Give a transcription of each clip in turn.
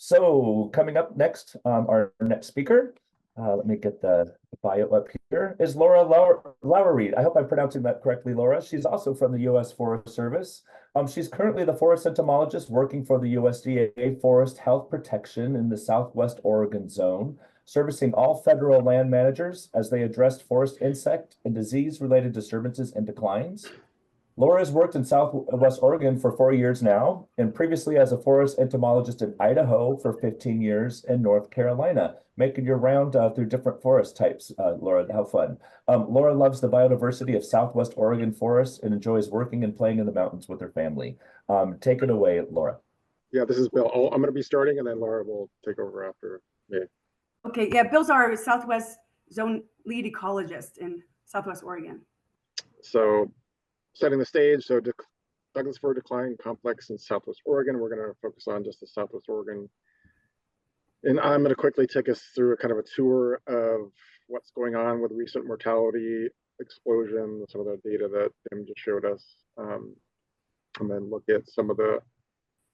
So coming up next, our next speaker, let me get the bio up here, is Laura Lowery. I hope I'm pronouncing that correctly, Laura. She's also from the U.S. Forest Service. She's currently the forest entomologist working for the USDA Forest Health Protection in the Southwest Oregon zone, servicing all federal land managers as they addressed forest insect and disease-related disturbances and declines. Laura has worked in Southwest Oregon for 4 years now, and previously as a forest entomologist in Idaho for 15 years in North Carolina, making your round through different forest types. Laura, how fun. Laura loves the biodiversity of Southwest Oregon forests and enjoys working and playing in the mountains with her family. Take it away, Laura. Yeah, this is Bill. I'm going to be starting, and then Laura will take over after me. Okay, yeah, Bill's our Southwest Zone lead ecologist in Southwest Oregon. So, setting the stage, so Douglas fir decline complex in Southwest Oregon. We're going to focus on just the Southwest Oregon. And I'm going to quickly take us through a kind of a tour of what's going on with recent mortality explosion, some of the data that Tim just showed us, and then look at some of the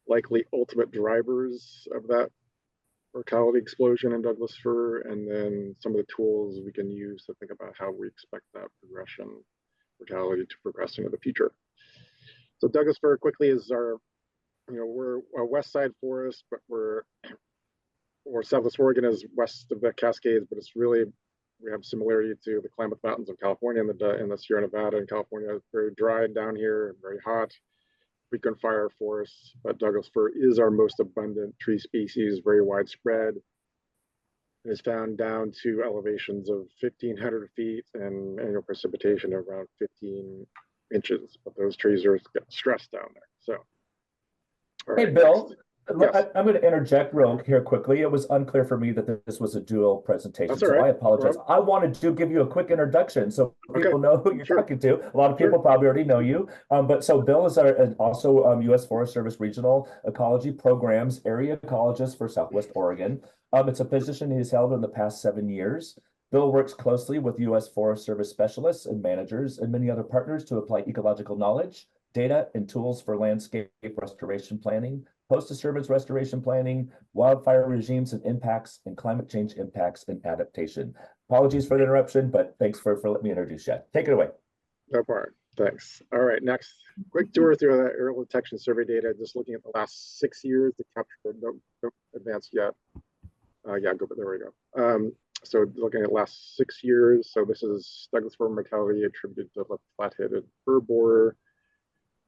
likely ultimate drivers of that mortality explosion in Douglas fir, and then some of the tools we can use to think about how we expect that mortality to progress into the future. So Douglas fir quickly is our, we're a west side forest, but or Southwest Oregon is west of the Cascades, but it's really, we have similarity to the Klamath Mountains of California and the Sierra Nevada in California. It's very dry down here, very hot, frequent fire forests, but Douglas fir is our most abundant tree species, very widespread. It is found down to elevations of 1,500 feet and annual precipitation of around 15 inches, but those trees are stressed down there. So, hey, Bill, yes. I'm going to interject real here quickly. It was unclear for me that this was a dual presentation, so I apologize. I wanted to give you a quick introduction so people know who you're talking to. A lot of people probably already know you. But so Bill is also U.S. Forest Service Regional Ecology Programs Area Ecologist for Southwest Oregon. It's a position he's held in the past 7 years. Bill works closely with U.S. Forest Service specialists and managers and many other partners to apply ecological knowledge, data, and tools for landscape restoration planning, post-disturbance restoration planning, wildfire regimes and impacts, and climate change impacts and adaptation. Apologies for the interruption, but thanks for letting me introduce you. Take it away. No problem. Thanks. All right, next, quick tour through the aerial detection survey data, just looking at the last 6 years to capture, don't advance yet. Yeah, there we go. So looking at last 6 years, so this is Douglas fir mortality attributed to the flat-headed fir borer.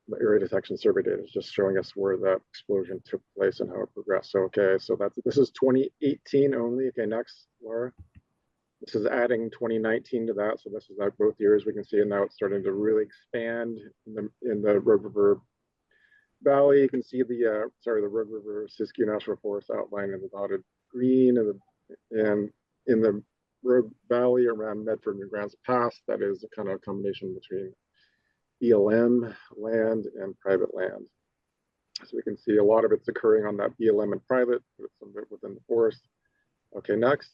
The area detection survey data is just showing us where that explosion took place and how it progressed. So okay, so this is 2018 only. Okay, next, Laura. This is adding 2019 to that. So this is like both years we can see, and now it's starting to really expand in the Rogue River Valley. You can see the the Rogue River Siskiyou National Forest outlined in the dotted green, and in the Rogue Valley around Medford and Grants Pass, that is a kind of combination between BLM land and private land. So we can see a lot of it's occurring on that BLM and private, but some of it within the forest. Okay, next.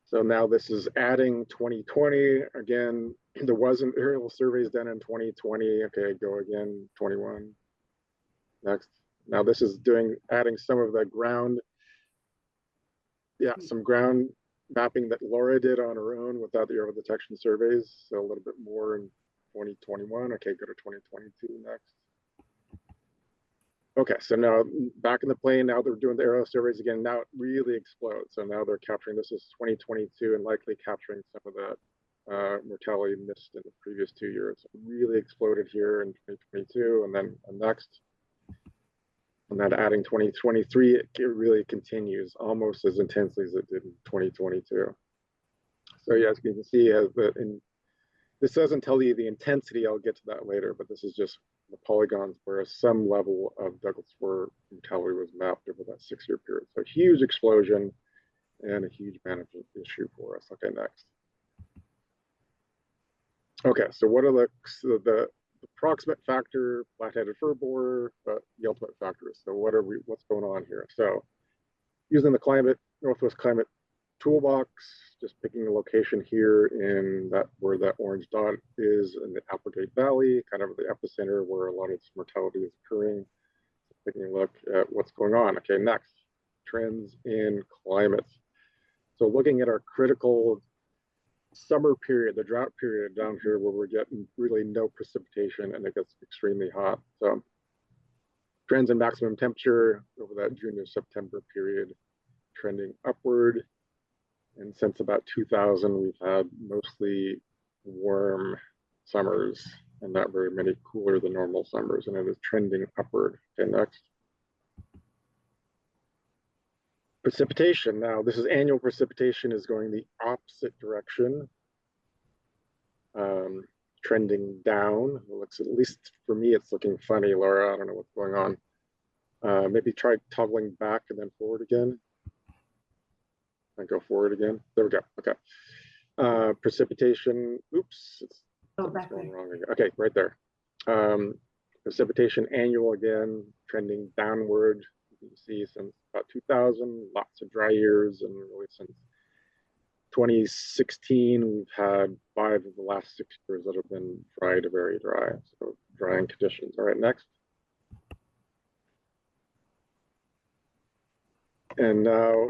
So now this is adding 2020. Again, there wasn't aerial surveys done in 2020. Okay, go again, 21. Next. Now this is adding some of the ground, some ground mapping that Laura did on her own without the aerial detection surveys. So a little bit more in 2021. Okay, go to 2022 next. Okay, so now back in the plane, now they're doing the aerial surveys again. Now it really explodes. So now they're capturing, this is 2022 and likely capturing some of that mortality missed in the previous 2 years. It really exploded here in 2022, and then next. And then adding 2023, it really continues almost as intensely as it did in 2022. So yes, you can see this doesn't tell you the intensity, I'll get to that later, but this is just the polygons where some level of Douglas fir mortality was mapped over that 6-year period. So huge explosion and a huge management issue for us. Okay, next. Okay, so what are the approximate factor, flat-headed fir borer, but the ultimate factors. So what's going on here? So using the Northwest Climate Toolbox, just picking a location here in where that orange dot is in the Applegate Valley, kind of the epicenter where a lot of this mortality is occurring. taking a look at what's going on. Okay, next, trends in climate. So looking at our critical summer period, the drought period down here where we're getting really no precipitation and it gets extremely hot. So trends in maximum temperature over that June to September period trending upward. And since about 2000, we've had mostly warm summers and not very many cooler than normal summers, and it is trending upward. Okay, next. Precipitation. Now, this is annual precipitation is going the opposite direction, trending down. It looks, at least for me, it's looking funny, Laura. I don't know what's going on. Maybe try toggling back and then forward again. And go forward again. There we go. Okay. Precipitation. Oops. It's going wrong again. Okay, right there. Precipitation annual again, trending downward. You can see since about 2000, lots of dry years, and really since 2016, we've had 5 of the last 6 years that have been dry to very dry. So drying conditions. All right, next. And now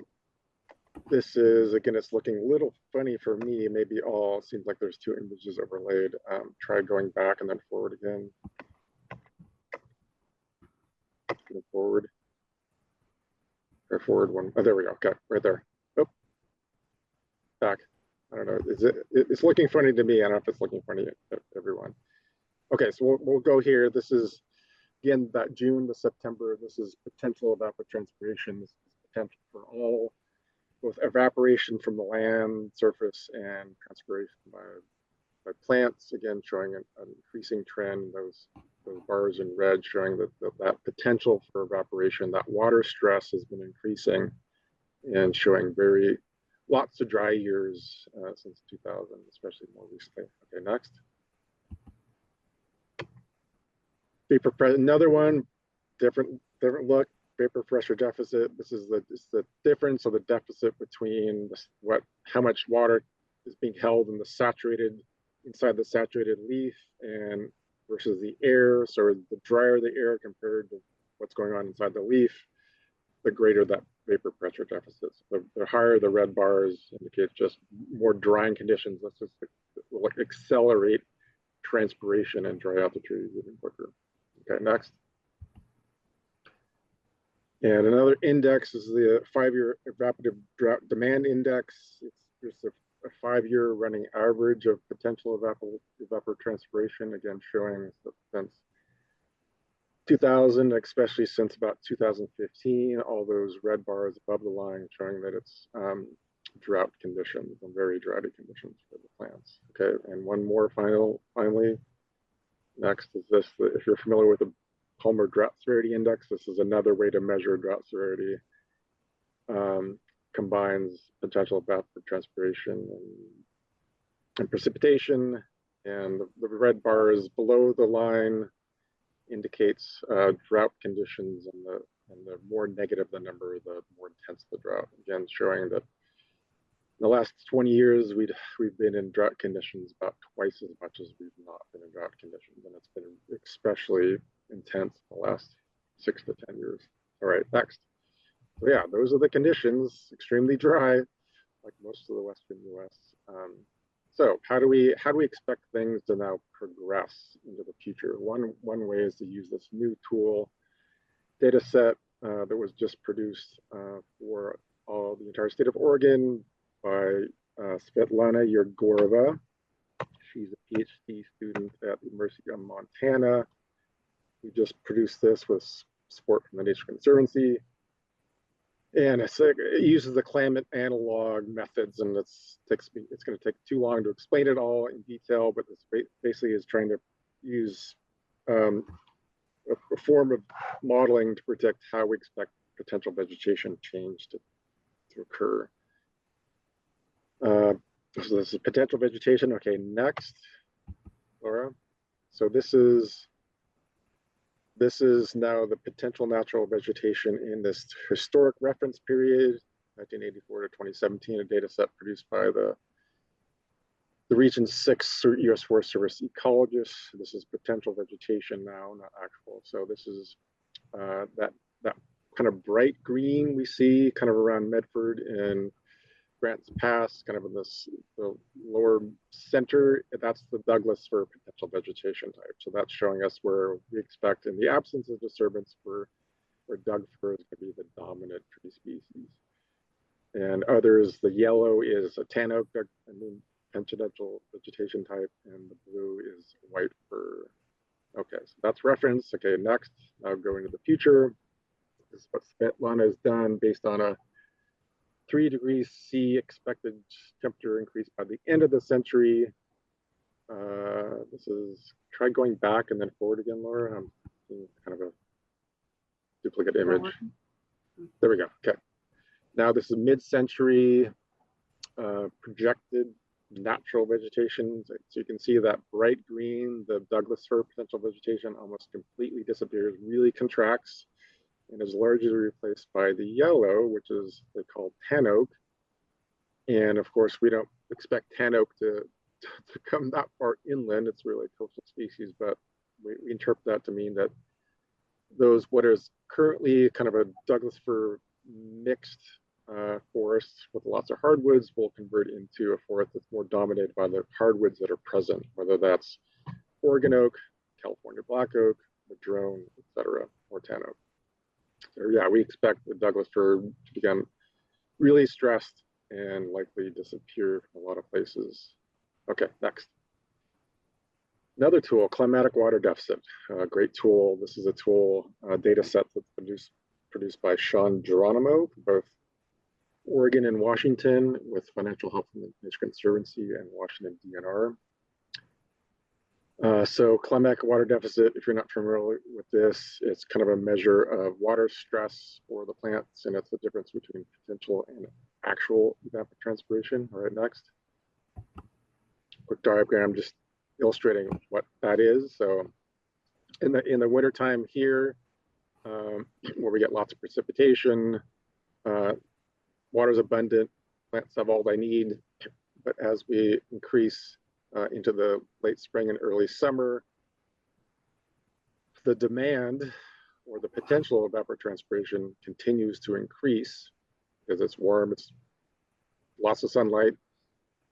this is, again, it's looking a little funny for me. Maybe all seems like there's 2 images overlaid. Try going back and then forward again. Go forward. Or forward one. Oh, there we go. Okay, right there. Oh, back. I don't know. It's looking funny to me. I don't know if it's looking funny to everyone. Okay, so we'll go here. This is, again, that June to September. This is potential evapotranspiration. This is potential for all, both evaporation from the land surface and transpiration by plants, again, showing an increasing trend. Those bars in red showing that potential for evaporation, that water stress has been increasing and showing lots of dry years since 2000, especially more recently. Okay, next. Another one, different look. Vapor pressure deficit. This is the difference of the deficit between how much water is being held in inside the saturated leaf and versus the air. So the drier the air compared to what's going on inside the leaf, the greater that vapor pressure deficit. So the higher the red bars indicate just more drying conditions. That's just will accelerate transpiration and dry out the trees even quicker. Okay, next. And another index is the 5-year evaporative drought demand index. It's just a 5-year running average of potential evapotranspiration, again, showing since 2000, especially since about 2015, all those red bars above the line showing that it's drought conditions and very droughty conditions for the plants. Okay, and one more finally. Next is this, if you're familiar with the Palmer Drought Severity Index, this is another way to measure drought severity. Combines potential evapotranspiration and precipitation, and the red bars below the line indicates drought conditions, and the more negative the number, the more intense the drought. Again, showing that in the last 20 years, we've been in drought conditions about twice as much as we've not been in drought conditions, and it's been especially intense in the last 6 to 10 years. All right, next. So yeah, those are the conditions, extremely dry, like most of the Western US. So how do we expect things to now progress into the future? One way is to use this new tool, data set that was just produced for the entire state of Oregon by Svetlana Yegorova. She's a PhD student at the University of Montana. We just produced this with support from the Nature Conservancy. And it uses the climate analog methods, and it's going to take too long to explain it all in detail, but this basically is trying to use a form of modeling to predict how we expect potential vegetation change to occur. So this is potential vegetation. Okay, next, Laura. So this is now the potential natural vegetation in this historic reference period, 1984 to 2017, a data set produced by the Region 6 U.S. Forest Service ecologists. This is potential vegetation now, not actual. So this is That kind of bright green we see kind of around Medford and Grants Pass, kind of in the lower center, that's the Douglas fir potential vegetation type. So that's showing us where we expect, in the absence of disturbance, where Doug fir is going to be the dominant tree species. And others, the yellow is a tan oak, potential vegetation type, and the blue is white fir. Okay, so that's reference. Okay, next, now go into the future. This is what Svetlana has done based on a 3 degrees C expected temperature increase by the end of the century. This is, try going back and then forward again, Laura. I'm seeing kind of a duplicate image. There we go. Okay. Now this is mid-century projected natural vegetation. So you can see that bright green, the Douglas fir potential vegetation almost completely disappears, really contracts, and is largely replaced by the yellow, which is they call tan oak. And of course, we don't expect tan oak to come that far inland. It's really a coastal species, but we interpret that to mean that those, what is currently kind of a Douglas fir mixed forest with lots of hardwoods, will convert into a forest that's more dominated by the hardwoods that are present, whether that's Oregon oak, California black oak, madrone, etc., or tan oak. So yeah, we expect the Douglas fir to become really stressed and likely disappear from a lot of places. Okay, next. Another tool, climatic water deficit. Great tool. This is a tool data set that's produced by Sean Geronimo, both Oregon and Washington, with financial help from the Nature Conservancy and Washington DNR. So climatic water deficit, if you're not familiar with this, it's kind of a measure of water stress for the plants, and it's the difference between potential and actual evapotranspiration. All right, next. Quick diagram just illustrating what that is. So in the wintertime here, where we get lots of precipitation, water is abundant, plants have all they need, but as we increase into the late spring and early summer, the demand or the potential of evapotranspiration continues to increase because it's warm, it's lots of sunlight,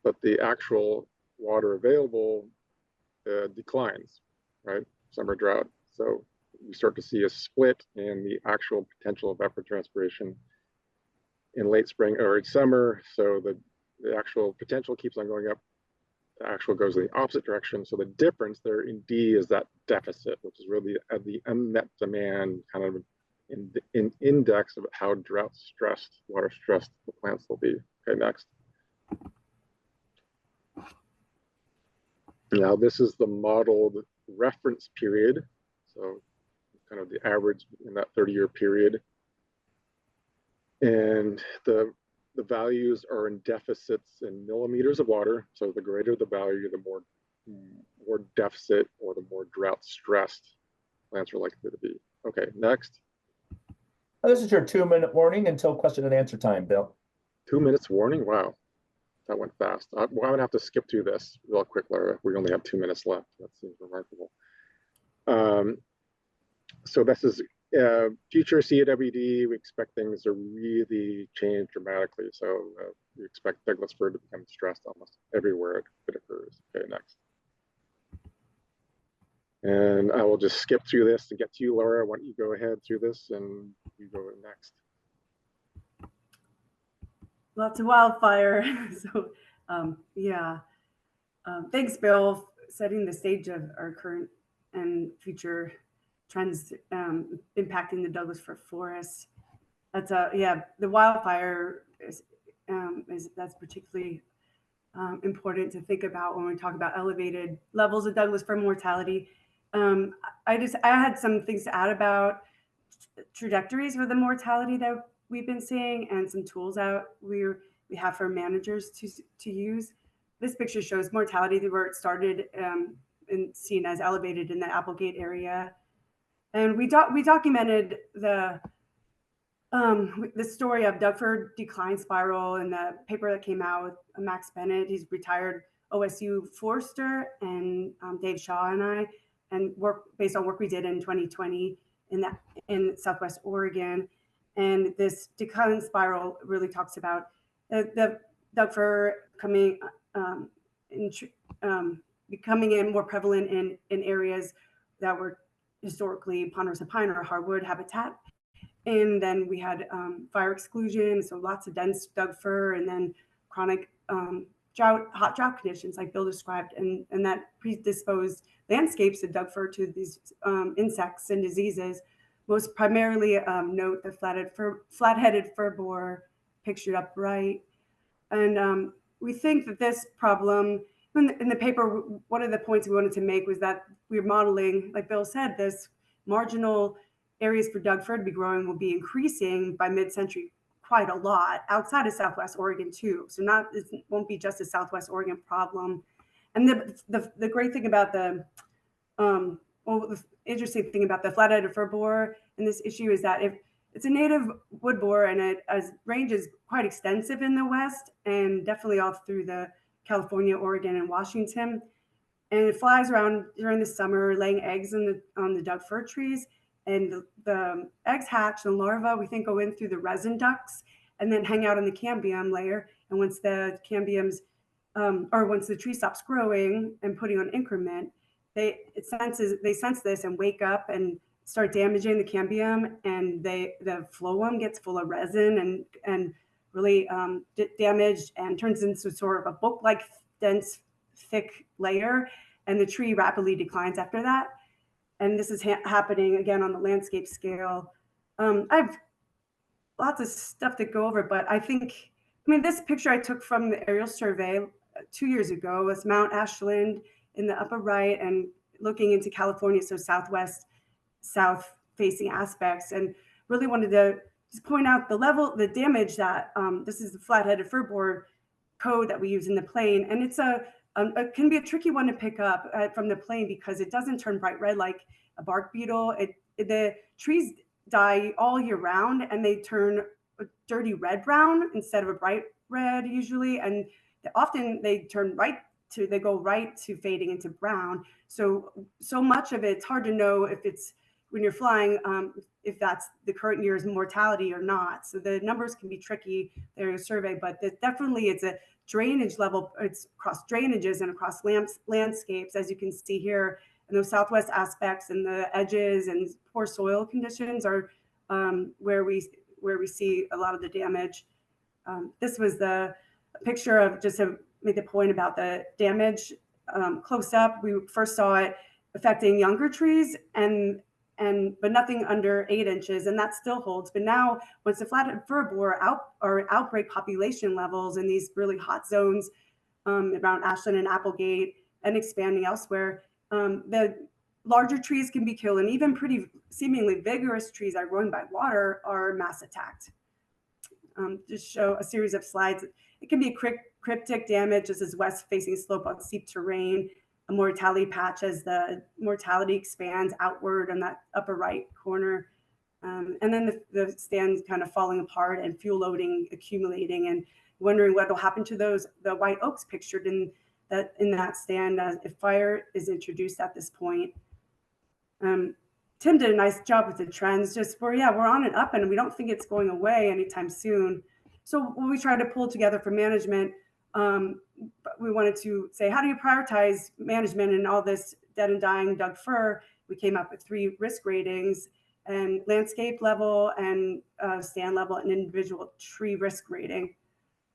but the actual water available declines, right? Summer drought. So we start to see a split in the actual potential of evapotranspiration in late spring or in summer. So the actual potential keeps on going up. The actual goes in the opposite direction. So the difference there in D is that deficit, which is really the unmet demand kind of in index of how drought stressed, water stressed the plants will be. Okay, next. Now this is the modeled reference period. So kind of the average in that 30-year period. And the values are in deficits in millimeters of water. So the greater the value, the more deficit or the more drought stressed plants are likely to be. Okay, next. This is your 2-minute warning until question and answer time, Bill. 2 minutes warning? Wow, that went fast. I would have to skip through this real quick, Lara. We only have 2 minutes left. That seems remarkable. So this is future CAWD. We expect things to really change dramatically. So we expect Douglas fir to become stressed almost everywhere it occurs. Okay, next. And I will just skip through this to get to you, Laura. Why don't you go ahead through this and you go next. Lots of wildfire. So yeah. Thanks, Bill, setting the stage of our current and future trends impacting the Douglas fir forest. That's yeah, the wildfire is that's particularly important to think about when we talk about elevated levels of Douglas fir mortality. I had some things to add about trajectories for the mortality that we've been seeing and some tools out we have for managers to use. This picture shows mortality where it started and seen as elevated in the Applegate area. And we documented the story of Doug fir decline spiral in the paper that came out with Max Bennett. He's retired OSU forester, and Dave Shaw and I, and work based on work we did in 2020 in Southwest Oregon. And this decline spiral really talks about the Doug fir becoming more prevalent in areas that were historically ponderosa pine or hardwood habitat. And then we had fire exclusion, so lots of dense Doug fir, and then chronic hot drought conditions like Bill described, and that predisposed landscapes of Doug fir to these insects and diseases. Most primarily note the flat-headed fir borer pictured up right. And we think that this problem, in the paper, one of the points we wanted to make was that we're modeling, like Bill said, this marginal areas for Doug fir to be growing will be increasing by mid-century quite a lot outside of Southwest Oregon too. So it won't be just a Southwest Oregon problem. And the great thing about the interesting thing about the flat-headed fir borer in this issue is that if it's a native wood borer, and its range is quite extensive in the West and definitely all through the California, Oregon, and Washington. And it flies around during the summer, laying eggs on the Doug fir trees. And the eggs hatch and larvae, we think, go in through the resin ducts and then hang out on the cambium layer. And once the cambiums, once the tree stops growing and putting on increment, they sense this and wake up and start damaging the cambium, and the phloem gets full of resin and really damaged and turns into sort of a book-like dense, thick layer, and the tree rapidly declines after that. And this is happening again on the landscape scale. I have lots of stuff to go over, but this picture I took from the aerial survey 2 years ago was Mount Ashland in the upper right and looking into California, so south facing aspects, and really wanted to just point out the damage that this is the flat-headed fir borer code that we use in the plain. And it's it can be a tricky one to pick up from the plain because it doesn't turn bright red like a bark beetle. The trees die all year round, and they turn a dirty red-brown instead of a bright red usually. And often they go right to fading into brown. So much of it's hard to know if it's, when you're flying, if that's the current year's mortality or not. So the numbers can be tricky there in a survey, but definitely it's a drainage level. It's across drainages and across landscapes, as you can see here. And those southwest aspects and the edges and poor soil conditions are where we see a lot of the damage. This was the picture of, just to make the point about the damage close up. We first saw it affecting younger trees but nothing under 8 inches, and that still holds. But now, once the flat-headed fir borer outbreak population levels in these really hot zones around Ashland and Applegate and expanding elsewhere, the larger trees can be killed, and even pretty seemingly vigorous trees that are growing by water are mass attacked. Just show a series of slides. It can be cryptic damage. This is west-facing slope on steep terrain. A mortality patch as the mortality expands outward on that upper right corner. And then the stands kind of falling apart and fuel loading accumulating, and wondering what will happen to the white oaks pictured in that stand if fire is introduced at this point. Tim did a nice job with the trends. We're on and up, and we don't think it's going away anytime soon. So what we try to pull together for management, we wanted to say, how do you prioritize management in all this dead and dying Doug fir? We came up with 3 risk ratings, and landscape level and stand level and individual tree risk rating.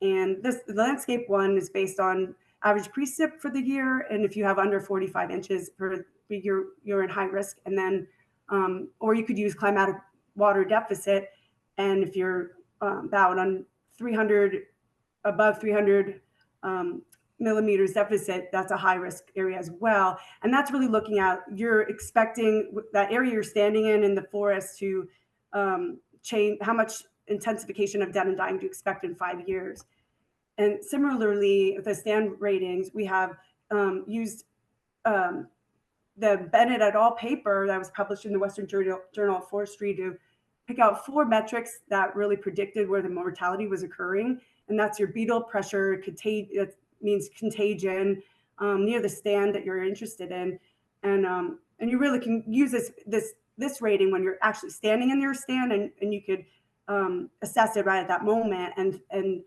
And the landscape one is based on average precip for the year. And if you have under 45 inches you're in high risk. And then, or you could use climatic water deficit. And if you're about on above 300 millimeters deficit, that's a high risk area as well. And that's really looking at, you're expecting that area you're standing in the forest to change, how much intensification of dead and dying do you expect in 5 years. And similarly, the stand ratings, we have used the Bennett et al. Paper that was published in the Western Journal of Forestry to pick out 4 metrics that really predicted where the mortality was occurring. And that's your beetle pressure, that means contagion, near the stand that you're interested in. And you really can use this this rating when you're actually standing in your stand, and you could assess it right at that moment. And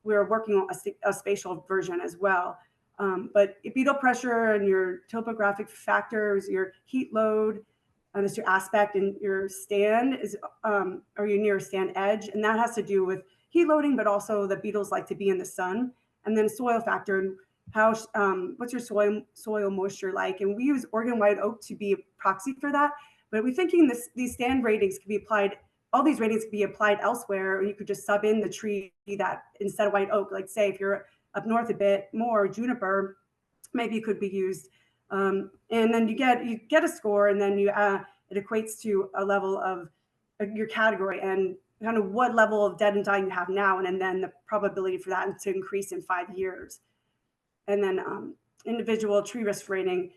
we're working on a spatial version as well. But beetle pressure and your topographic factors, your heat load, and it's your aspect and your stand is, or your near stand edge. And that has to do with heat loading, but also the beetles like to be in the sun. And then soil factor and how, what's your soil moisture like? And we use Oregon white oak to be a proxy for that. But we're thinking these stand ratings can be applied, all these ratings can be applied elsewhere, or you could just sub in the tree that instead of white oak, like say if you're up north a bit more, juniper, maybe it could be used. And then you get a score, and then it equates to a level of your category and kind of what level of dead and dying you have now, and then the probability for that to increase in 5 years. And then individual tree risk rating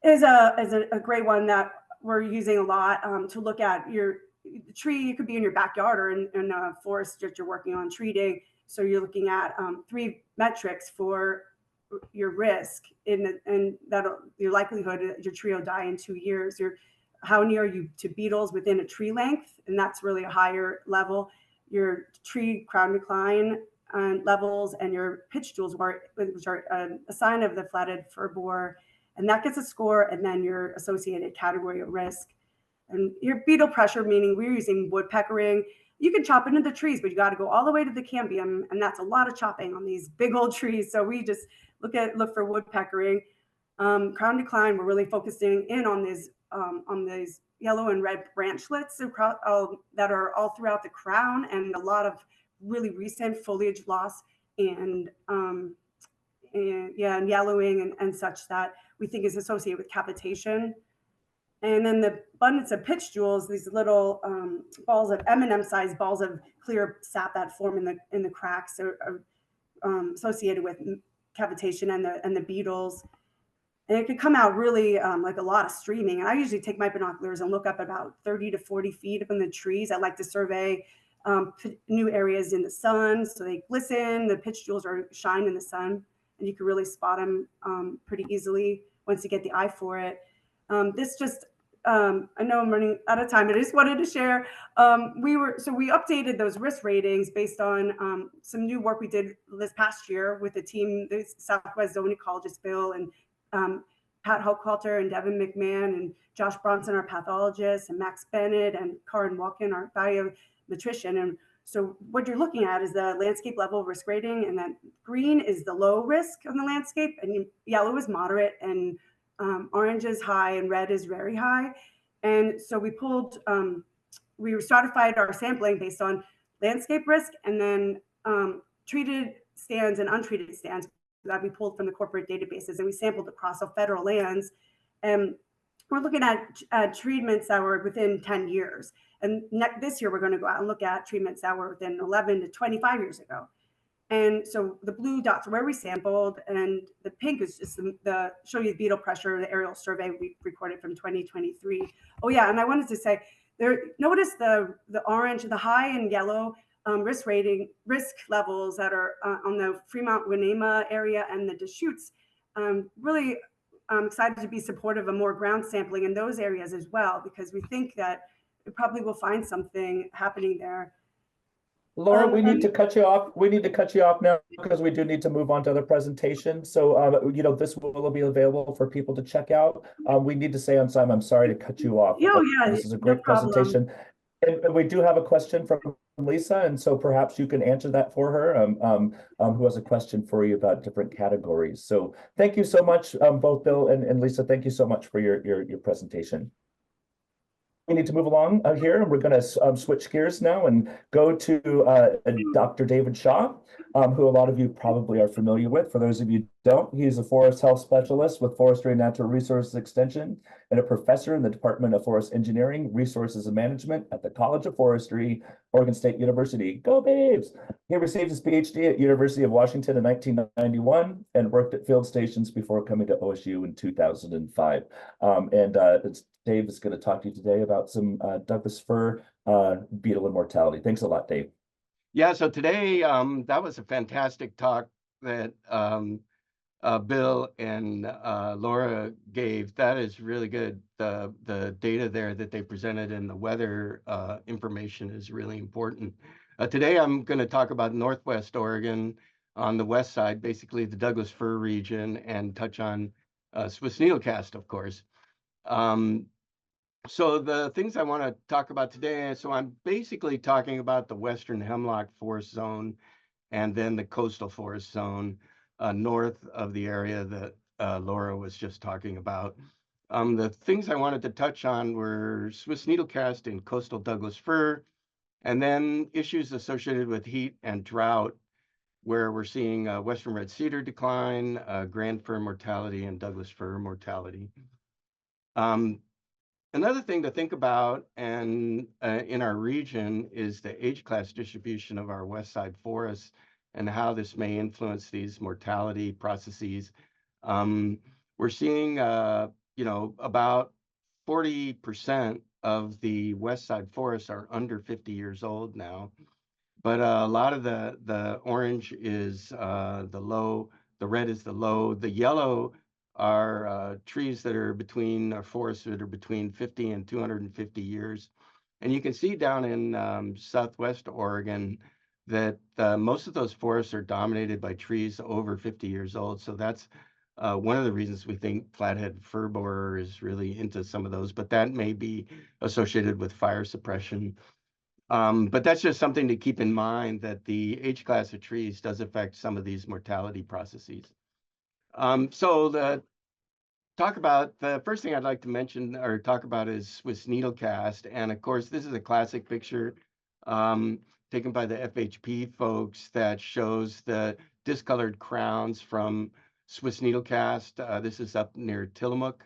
is a great one that we're using a lot to look at the tree. You could be in your backyard or in a forest that you're working on treating. So you're looking at 3 metrics for your risk and that your likelihood that your tree will die in 2 years. How near are you to beetles within a tree length, and that's really a higher level. Your tree crown decline levels and your pitch jewels, which are a sign of the flatted fir borer, and that gets a score, and then your associated category of risk. And your beetle pressure, meaning we're using woodpeckering. You can chop into the trees, but you got to go all the way to the cambium, and that's a lot of chopping on these big old trees. So we just look for woodpeckering. Crown decline, we're really focusing in on these yellow and red branchlets that are all throughout the crown, and a lot of really recent foliage loss and yellowing and such that we think is associated with capitation. And then the abundance of pitch jewels, these little balls of M&M-sized balls of clear sap that form in the cracks are associated with cavitation and the beetles. And it could come out really like a lot of streaming. And I usually take my binoculars and look up about 30 to 40 feet up in the trees. I like to survey new areas in the sun, so they glisten. The pitch jewels are shine in the sun, and you can really spot them pretty easily once you get the eye for it. This just, I know I'm running out of time, but I just wanted to share. We updated those risk ratings based on some new work we did this past year with the team, the Southwest Zone Ecologist Bill, and Pat Hochhalter and Devin McMahon and Josh Bronson, our pathologist, and Max Bennett and Karin Walken, our biometrician. And so what you're looking at is the landscape level risk rating, and then green is the low risk on the landscape, and yellow is moderate, and orange is high, and red is very high. And so we stratified our sampling based on landscape risk, and then treated stands and untreated stands that we pulled from the corporate databases, and we sampled across all federal lands. And we're looking at treatments that were within 10 years. And this year, we're going to go out and look at treatments that were within 11 to 25 years ago. And so the blue dots are where we sampled, and the pink is just the show you the beetle pressure, the aerial survey we recorded from 2023. Oh yeah, and I wanted to say, notice the orange, the high and yellow risk levels that are on the Fremont Winema area and the Deschutes. Really excited to be supportive of more ground sampling in those areas as well, because we think that we probably will find something happening there. Laura, we need to cut you off. We need to cut you off now because we do need to move on to other presentations. So, this will be available for people to check out. We need to say on time, I'm sorry to cut you off. Oh, yeah, this is a great presentation. And we do have a question from Lisa, and so perhaps you can answer that for her, who has a question for you about different categories. So thank you so much, both Bill and Lisa. Thank you so much for your presentation. We need to move along here, and we're going to switch gears now and go to Dr. David Shaw, who a lot of you probably are familiar with. For those of you who don't, he's a forest health specialist with Forestry and Natural Resources Extension and a professor in the Department of Forest Engineering, Resources and Management at the College of Forestry, Oregon State University. Go Babes! He received his PhD at University of Washington in 1991 and worked at field stations before coming to OSU in 2005. Dave is going to talk to you today about some Douglas fir beetle and mortality. Thanks a lot, Dave. Yeah, so today that was a fantastic talk that Bill and Laura gave, that is really good. The data there that they presented and the weather information is really important. Today I'm going to talk about Northwest Oregon on the west side, basically the Douglas fir region, and touch on Swiss needlecast, of course. So the things I want to talk about today, so I'm basically talking about the western hemlock forest zone and then the coastal forest zone north of the area that Laura was just talking about. The things I wanted to touch on were Swiss needlecast and coastal Douglas fir, and then issues associated with heat and drought, where we're seeing western red cedar decline, grand fir mortality, and Douglas fir mortality. Another thing to think about and in our region is the age class distribution of our west side forests and how this may influence these mortality processes. We're seeing, about 40% of the west side forests are under 50 years old now. But a lot of the orange is the low, the red is the low, the yellow are trees that are between, or forests that are between 50 and 250 years. And you can see down in southwest Oregon that most of those forests are dominated by trees over 50 years old. So that's one of the reasons we think flathead fir borer is really into some of those, but that may be associated with fire suppression. But that's just something to keep in mind, that the age class of trees does affect some of these mortality processes. So the first thing I'd like to mention or talk about is Swiss needlecast. And of course, this is a classic picture taken by the FHP folks that shows the discolored crowns from Swiss needlecast. This is up near Tillamook.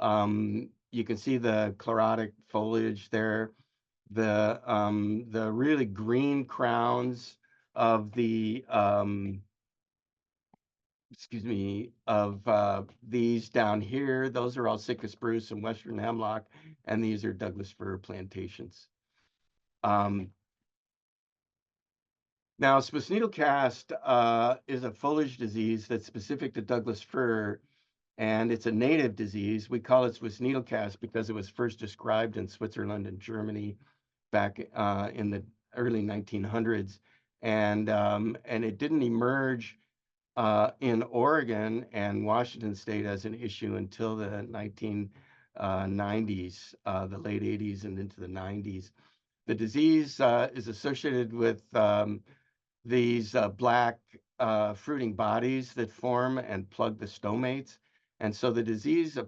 You can see the chlorotic foliage there. The really green crowns of the these down here, those are all Sitka spruce and western hemlock, and these are Douglas fir plantations. Now, Swiss needlecast is a foliage disease that's specific to Douglas fir, and it's a native disease. We call it Swiss needlecast because it was first described in Switzerland and Germany back in the early 1900s, and it didn't emerge in Oregon and Washington State as an issue until the 1990s, the late 80s and into the 90s. The disease is associated with these black fruiting bodies that form and plug the stomates. And so the disease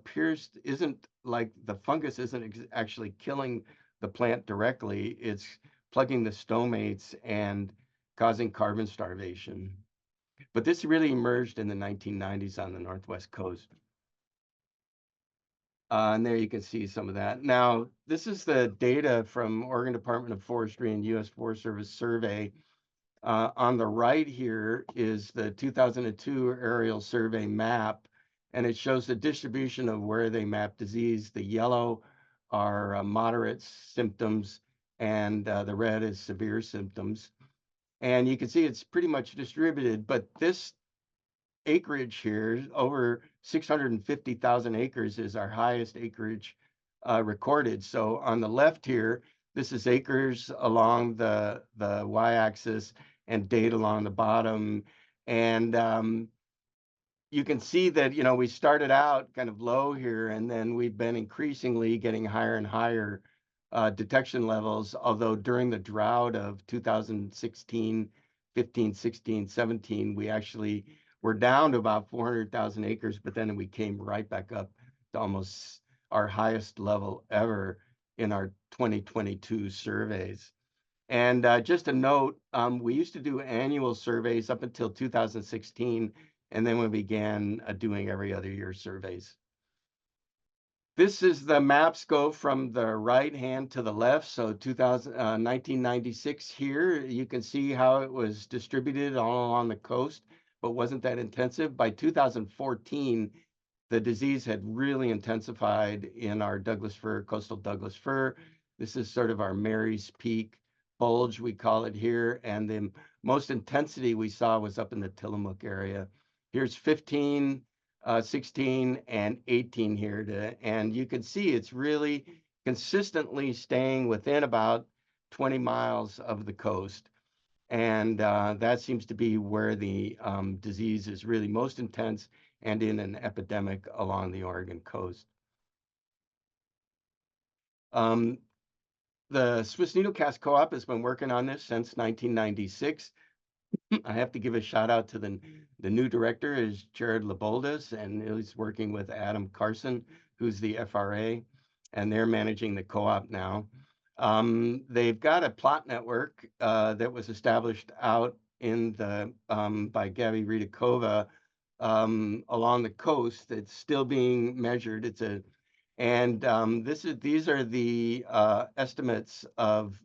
isn't like the fungus isn't actually killing the plant directly, it's plugging the stomates and causing carbon starvation. But this really emerged in the 1990s on the Northwest coast. And there you can see some of that. Now, this is the data from Oregon Department of Forestry and U.S. Forest Service survey. On the right here is the 2002 aerial survey map, and it shows the distribution of where they map disease. The yellow are moderate symptoms, and the red is severe symptoms. And you can see it's pretty much distributed, but this acreage here, over 650,000 acres, is our highest acreage recorded. So on the left here, this is acres along the y-axis and date along the bottom. And you can see that, we started out kind of low here, and then we've been increasingly getting higher and higher detection levels, although during the drought of 2016, 15, 16, 17, we actually were down to about 400,000 acres, but then we came right back up to almost our highest level ever in our 2022 surveys. And just a note, we used to do annual surveys up until 2016, and then we began doing every other year surveys. This is the maps go from the right hand to the left. So 1996 here, you can see how it was distributed all along the coast, but wasn't that intensive. By 2014, the disease had really intensified in our Douglas fir, coastal Douglas fir. This is sort of our Mary's Peak bulge, we call it here. And the most intensity we saw was up in the Tillamook area. Here's 15, 16, and 18 here. And you can see it's really consistently staying within about 20 miles of the coast. And that seems to be where the disease is really most intense and in an epidemic along the Oregon coast. The Swiss Needlecast Co-op has been working on this since 1996. I have to give a shout out to the new director is Jared Laboldas, and he's working with Adam Carson, who's the FRA, and they're managing the co-op now. They've got a plot network that was established out in the by Gabby Ridakova along the coast. It's still being measured. These are the estimates of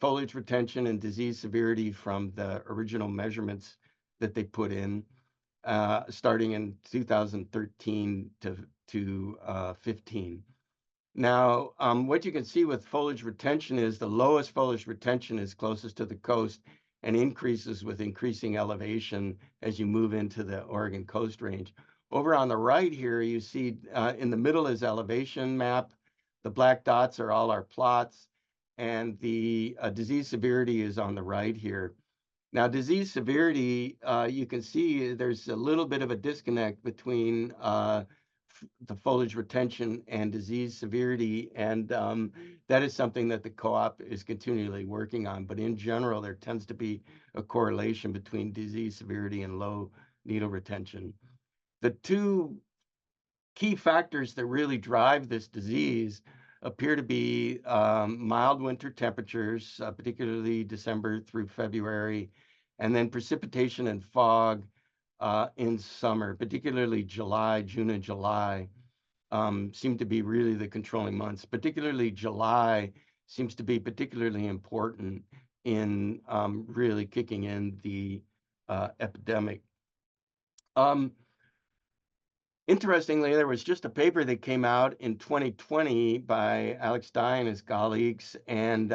foliage retention and disease severity from the original measurements that they put in, starting in 2013 to 15. Now, what you can see with foliage retention is the lowest foliage retention is closest to the coast and increases with increasing elevation as you move into the Oregon Coast Range. Over on the right here, you see in the middle is elevation map. The black dots are all our plots, and the disease severity is on the right here. Now, disease severity, you can see there's a little bit of a disconnect between the foliage retention and disease severity, and that is something that the co-op is continually working on. But in general, there tends to be a correlation between disease severity and low needle retention. The two key factors that really drive this disease appear to be mild winter temperatures, particularly December through February, and then precipitation and fog in summer, particularly June and July, seem to be really the controlling months. Particularly July seems to be particularly important in really kicking in the epidemic. Interestingly, there was just a paper that came out in 2020 by Alex Dye and his colleagues, and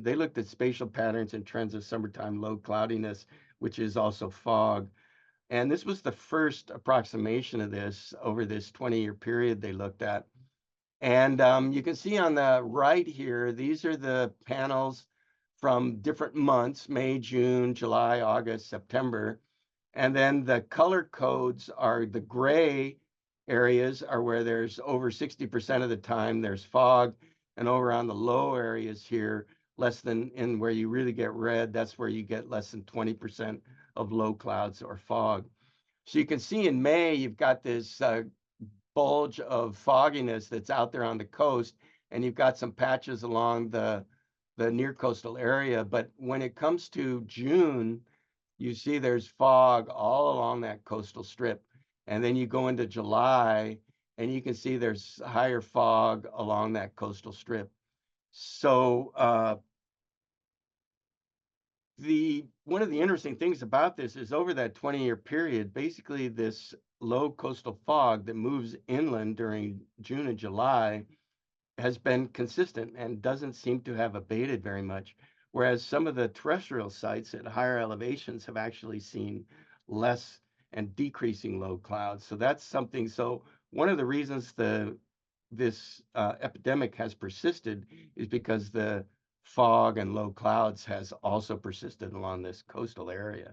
they looked at spatial patterns and trends of summertime low cloudiness, which is also fog. And this was the first approximation of this over this 20-year period they looked at. And you can see on the right here, these are the panels from different months, May, June, July, August, September. And then the color codes are the gray areas are where there's over 60% of the time there's fog, and over on the low areas here, less than, in where you really get red, that's where you get less than 20% of low clouds or fog. So you can see in May, you've got this bulge of fogginess that's out there on the coast, and you've got some patches along the near coastal area. But when it comes to June, you see there's fog all along that coastal strip. And then you go into July, and you can see there's higher fog along that coastal strip. So one of the interesting things about this is over that 20-year period, basically this low coastal fog that moves inland during June and July has been consistent and doesn't seem to have abated very much, whereas some of the terrestrial sites at higher elevations have actually seen less and decreasing low clouds. So that's something. So one of the reasons this epidemic has persisted is because the fog and low clouds has also persisted along this coastal area.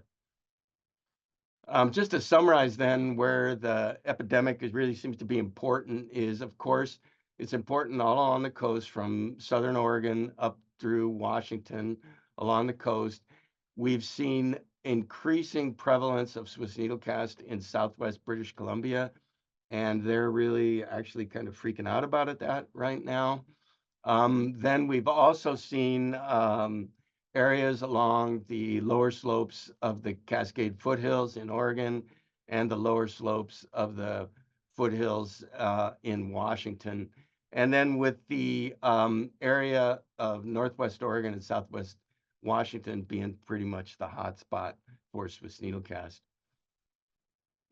Just to summarize then, where the epidemic really seems to be important is, of course, it's important all along the coast from southern Oregon up through Washington along the coast. We've seen increasing prevalence of Swiss needlecast in southwest British Columbia, and they're really actually kind of freaking out about it right now. Then we've also seen areas along the lower slopes of the Cascade foothills in Oregon and the lower slopes of the foothills in Washington. And then with the area of northwest Oregon and southwest Washington being pretty much the hot spot for Swiss needlecast.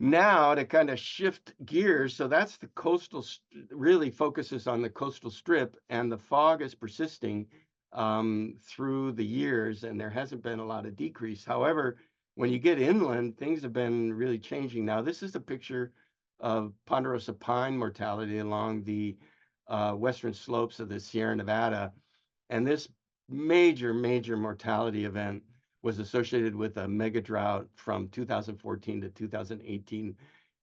Now to kind of shift gears, so that's the coastal, really focuses on the coastal strip, and the fog is persisting through the years, and there hasn't been a lot of decrease. However, when you get inland, things have been really changing. Now, this is a picture of ponderosa pine mortality along the western slopes of the Sierra Nevada. And this major mortality event was associated with a mega drought from 2014 to 2018.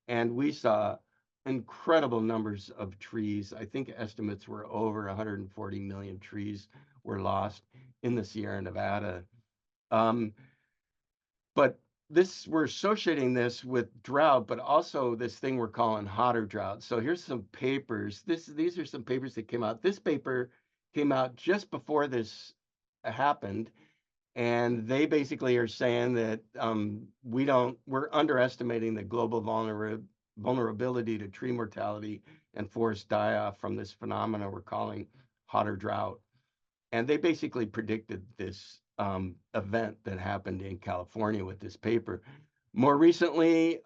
And we saw incredible numbers of trees. I think estimates were over 140 million trees were lost in the Sierra Nevada. But we're associating this with drought, but also this thing we're calling hotter drought. So here's some papers. These are some papers that came out. This paper came out just before this happened, and they basically are saying that we're underestimating the global vulnerability to tree mortality and forest die-off from this phenomena we're calling hotter drought. And they basically predicted this event that happened in California with this paper. More recently,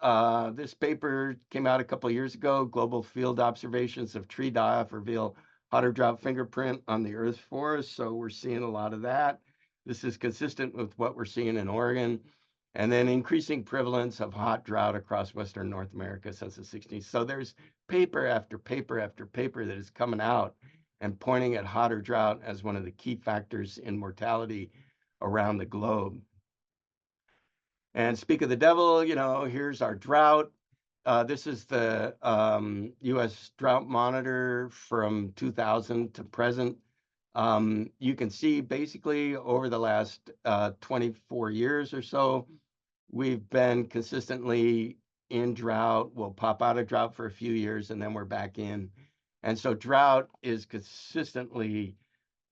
this paper came out a couple of years ago. Global field observations of tree die-off reveal hotter drought fingerprint on the Earth's forest. So we're seeing a lot of that. This is consistent with what we're seeing in Oregon. And then increasing prevalence of hot drought across Western North America since the 60s. So there's paper after paper after paper that is coming out and pointing at hotter drought as one of the key factors in mortality around the globe. And speak of the devil, here's our drought. This is the U.S. drought monitor from 2000 to present. You can see basically over the last 24 years or so, we've been consistently in drought. We'll pop out of drought for a few years and then we're back in. And so drought is consistently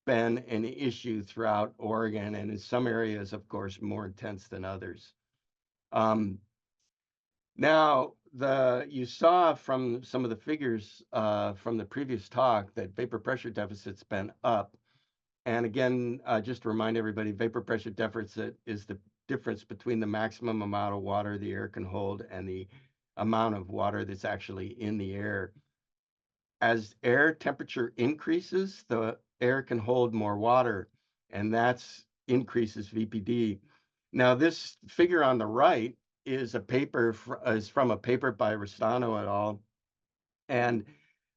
been an issue throughout Oregon, and in some areas, of course, more intense than others. Now, you saw from some of the figures from the previous talk that vapor pressure deficit's been up. And again, just to remind everybody, vapor pressure deficit is the difference between the maximum amount of water the air can hold and the amount of water that's actually in the air. As air temperature increases, the air can hold more water, and that's increases VPD. Now, this figure on the right is from a paper by Restano et al. And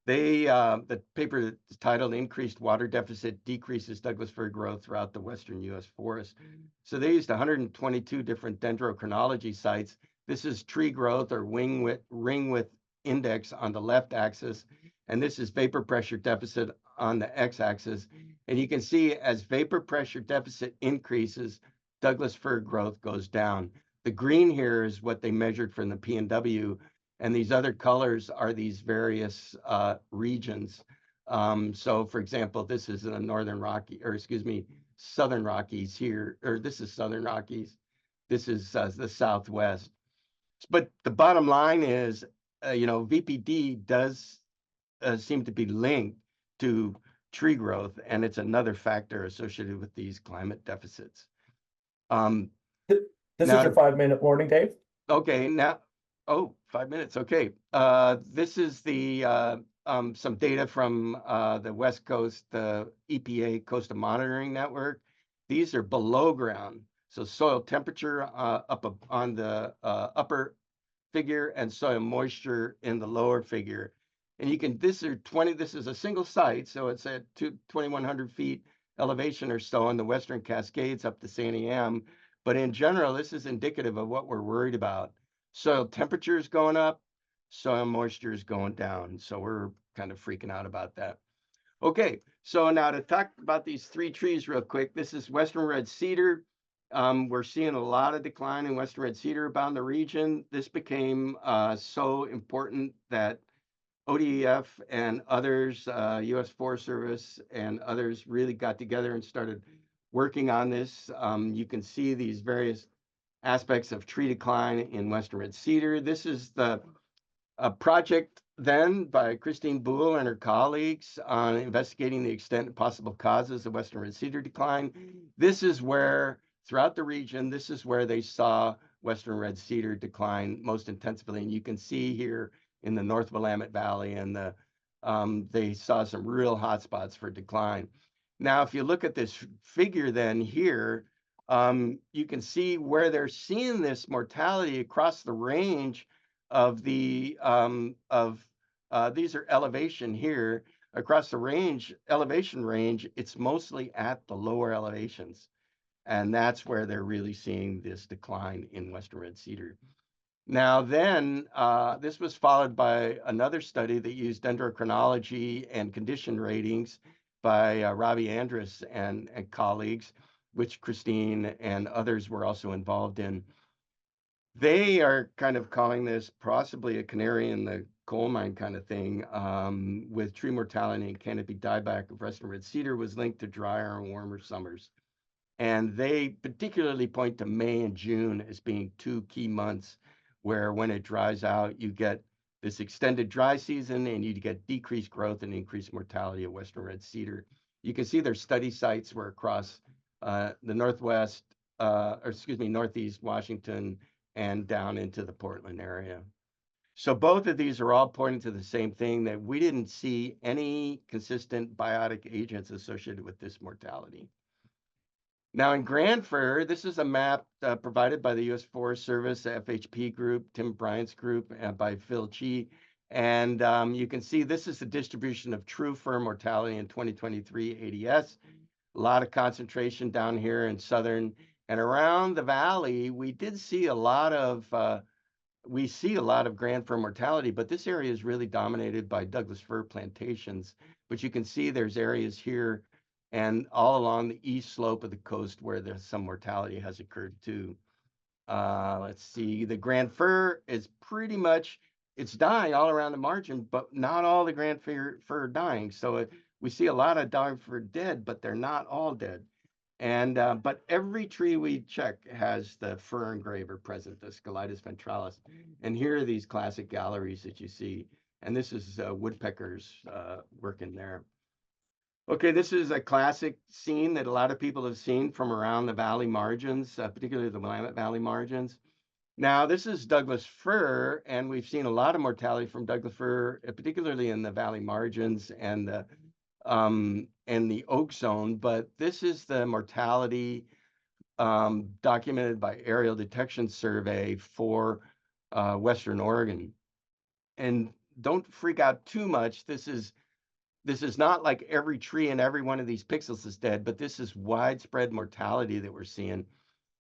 the paper is titled "Increased Water Deficit Decreases Douglas Fir Growth Throughout the Western U.S. Forest." So they used 122 different dendrochronology sites. This is tree growth or ring width index on the left axis, and this is vapor pressure deficit on the x-axis. And you can see as vapor pressure deficit increases, Douglas fir growth goes down. The green here is what they measured from the P&W, and these other colors are these various regions. So for example, this is in the Southern Rockies here, or this is Southern Rockies. This is the Southwest. But the bottom line is, VPD does seem to be linked to tree growth, and it's another factor associated with these climate deficits. This is your 5-minute warning, Dave. Okay, now, 5 minutes. Okay. This is the some data from the West Coast, the EPA Coastal Monitoring Network. These are below ground, so soil temperature up on the upper figure and soil moisture in the lower figure. And you can, this is a single site, so it's at 2,100 feet elevation or so in the Western Cascades up to San Am. But in general, this is indicative of what we're worried about. Soil temperature is going up, soil moisture is going down. So we're kind of freaking out about that. Okay, so now to talk about these three trees real quick. This is Western red cedar. We're seeing a lot of decline in Western red cedar about the region. This became so important that ODEF and others, U.S. Forest Service and others really got together and started working on this. You can see these various aspects of tree decline in Western red cedar. This is the project then by Christine Boole and her colleagues on investigating the extent and possible causes of Western red cedar decline. This is where, throughout the region, this is where they saw Western red cedar decline most intensively. And you can see here in the North Willamette Valley, and they saw some real hot spots for decline. Now, if you look at this figure then here, you can see where they're seeing this mortality across the range of the these are elevation here across the range, elevation range. It's mostly at the lower elevations, and that's where they're really seeing this decline in Western red cedar. Now then, this was followed by another study that used dendrochronology and condition ratings by Robbie Andrus and colleagues, which Christine and others were also involved in. They are kind of calling this possibly a canary in the coal mine kind of thing, with tree mortality and canopy dieback of Western red cedar was linked to drier and warmer summers. And they particularly point to May and June as being two key months where when it dries out, you get this extended dry season and you get decreased growth and increased mortality of Western red cedar. You can see their study sites were across the northwest, northeast Washington and down into the Portland area. So both of these are all pointing to the same thing, that we didn't see any consistent biotic agents associated with this mortality. Now in Grand Fir, this is a map provided by the U.S. Forest Service, FHP group, Tim Bryant's group, by Phil Chi. And you can see this is the distribution of true fir mortality in 2023 ADS. A lot of concentration down here in southern and around the valley. We did see a lot of Grand Fir mortality, but this area is really dominated by Douglas fir plantations. But you can see there's areas here and all along the east slope of the coast where there's some mortality has occurred too. Let's see, the Grand Fir is pretty much, it's dying all around the margin, but not all the Grand Fir are dying. So we see a lot of Grand Fir dead, but they're not all dead. And but every tree we check has the fir engraver present, the Scolitis ventralis. And here are these classic galleries that you see. And this is woodpeckers working there. Okay, this is a classic scene that a lot of people have seen from around the valley margins, particularly the Willamette Valley margins. Now, this is Douglas fir, and we've seen a lot of mortality from Douglas fir, particularly in the valley margins and the oak zone. But this is the mortality documented by Aerial Detection Survey for Western Oregon. And don't freak out too much. This is not like every tree in every one of these pixels is dead, but this is widespread mortality that we're seeing.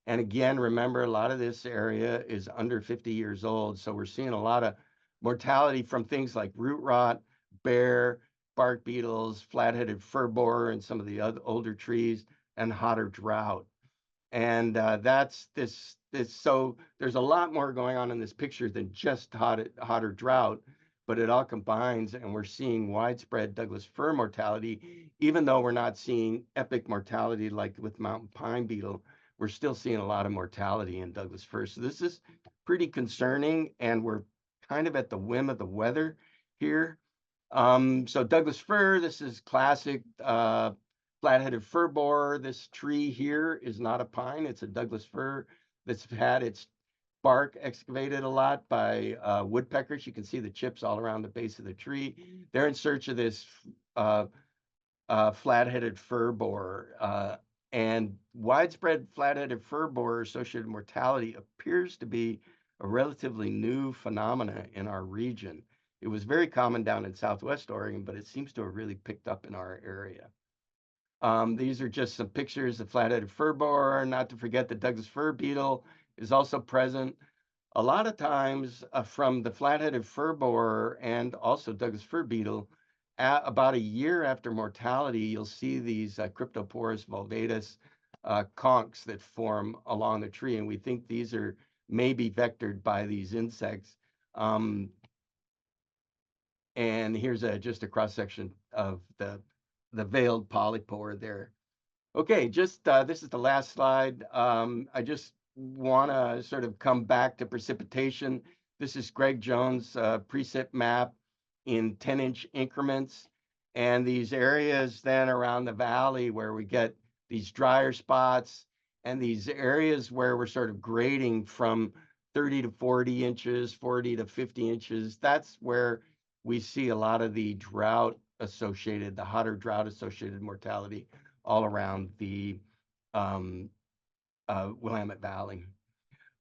And again, remember, a lot of this area is under 50 years old. So we're seeing a lot of mortality from things like root rot, bare, bark beetles, flat-headed fir borer, and some of the other older trees, and hotter drought. And that's this. So there's a lot more going on in this picture than just hotter drought. But it all combines, and we're seeing widespread Douglas fir mortality, even though we're not seeing epic mortality like with mountain pine beetle. We're still seeing a lot of mortality in Douglas fir. So this is pretty concerning, and we're kind of at the whim of the weather here. So Douglas fir, this is classic flat-headed fir borer. This tree here is not a pine, it's a Douglas fir that's had its bark excavated a lot by woodpeckers. You can see the chips all around the base of the tree. They're in search of this flat-headed fir borer. And widespread flat-headed fir borer associated mortality appears to be a relatively new phenomena in our region. It was very common down in Southwest Oregon, but it seems to have really picked up in our area. These are just some pictures of flat-headed fir borer. Not to forget the Douglas fir beetle is also present. A lot of times from the flat-headed fir borer and also Douglas fir beetle, about a year after mortality, you'll see these Cryptoporus vulvatus conchs that form along the tree, and we think these are maybe vectored by these insects. And here's just a cross-section of the veiled polypore there. Okay, just this is the last slide. I just want to sort of come back to precipitation. This is Greg Jones' precip map in 10-inch increments. And these areas then around the valley where we get these drier spots and these areas where we're sort of grading from 30 to 40 inches, 40 to 50 inches, that's where we see a lot of the drought associated, the hotter drought associated mortality all around the Willamette Valley.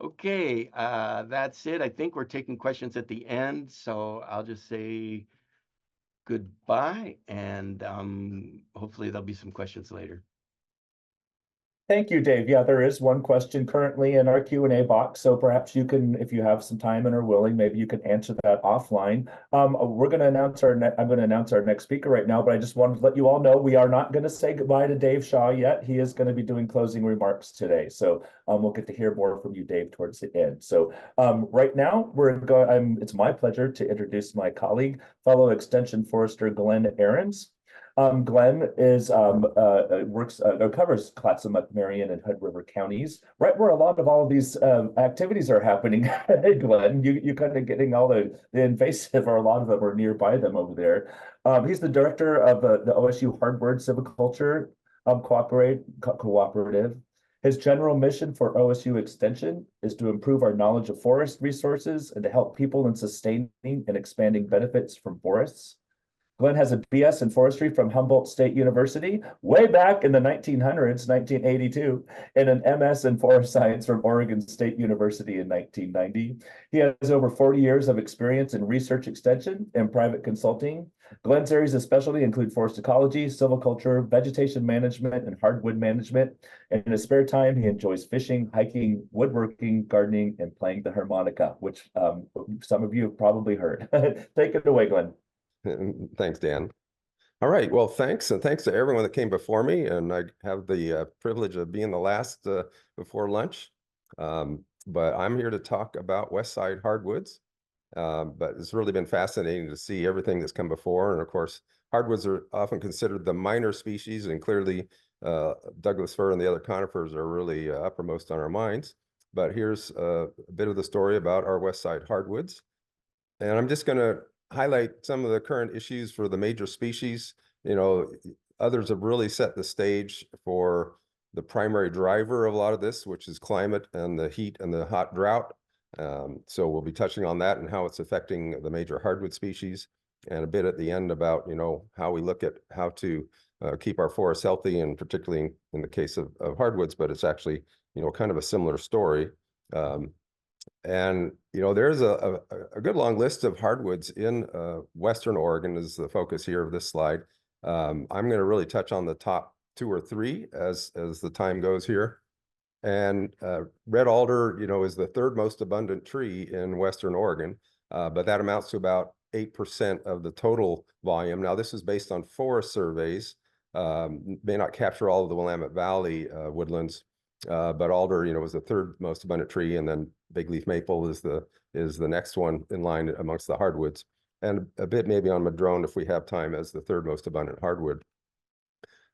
Okay, that's it. I think we're taking questions at the end, so I'll just say goodbye, and hopefully there'll be some questions later. Thank you, Dave. Yeah, there is one question currently in our Q&A box, so perhaps you can, if you have some time and are willing, maybe you can answer that offline. We're going to announce I'm going to announce our next speaker right now, but I just wanted to let you all know we are not going to say goodbye to Dave Shaw yet. He is going to be doing closing remarks today, so we'll get to hear more from you, Dave, towards the end. So right now, it's my pleasure to introduce my colleague, fellow Extension Forester Glenn Ahrens. Glenn is covers Clatsop, Marion, and Hood River counties, right where a lot of all of these activities are happening. Hey, Glenn, you kind of getting all the invasive, or a lot of them are nearby them over there. He's the director of the OSU Hardwoods Silviculture Cooperative. His general mission for OSU Extension is to improve our knowledge of forest resources and to help people in sustaining and expanding benefits from forests. Glenn has a BS in forestry from Humboldt State University way back in the 1900s, 1982, and an MS in forest science from Oregon State University in 1990. He has over 40 years of experience in research extension and private consulting. Glenn's areas of specialty include forest ecology, silviculture, vegetation management, and hardwood management. And in his spare time, he enjoys fishing, hiking, woodworking, gardening, and playing the harmonica, which some of you have probably heard. Take it away, Glenn. Thanks, Dan. All right. Well, thanks. And thanks to everyone that came before me. And I have the privilege of being the last before lunch. But I'm here to talk about Westside Hardwoods. But it's really been fascinating to see everything that's come before. And of course, hardwoods are often considered the minor species. And clearly, Douglas fir and the other conifers are really uppermost on our minds. But here's a bit of the story about our Westside Hardwoods. And I'm just going to highlight some of the current issues for the major species. You know, others have really set the stage for the primary driver of a lot of this, which is climate and the heat and the hot drought. So we'll be touching on that and how it's affecting the major hardwood species, and a bit at the end about, you know, how we look at how to keep our forests healthy, and particularly in the case of hardwoods, but it's actually, you know, kind of a similar story. And, you know, there's a good long list of hardwoods in Western Oregon is the focus here of this slide. I'm going to really touch on the top 2 or 3 as the time goes here. And red alder, you know, is the 3rd most abundant tree in Western Oregon, but that amounts to about 8% of the total volume. Now, this is based on forest surveys, may not capture all of the Willamette Valley woodlands. But alder, you know, was the 3rd most abundant tree, and then bigleaf maple is the next one in line amongst the hardwoods, and a bit maybe on madrone if we have time as the 3rd most abundant hardwood.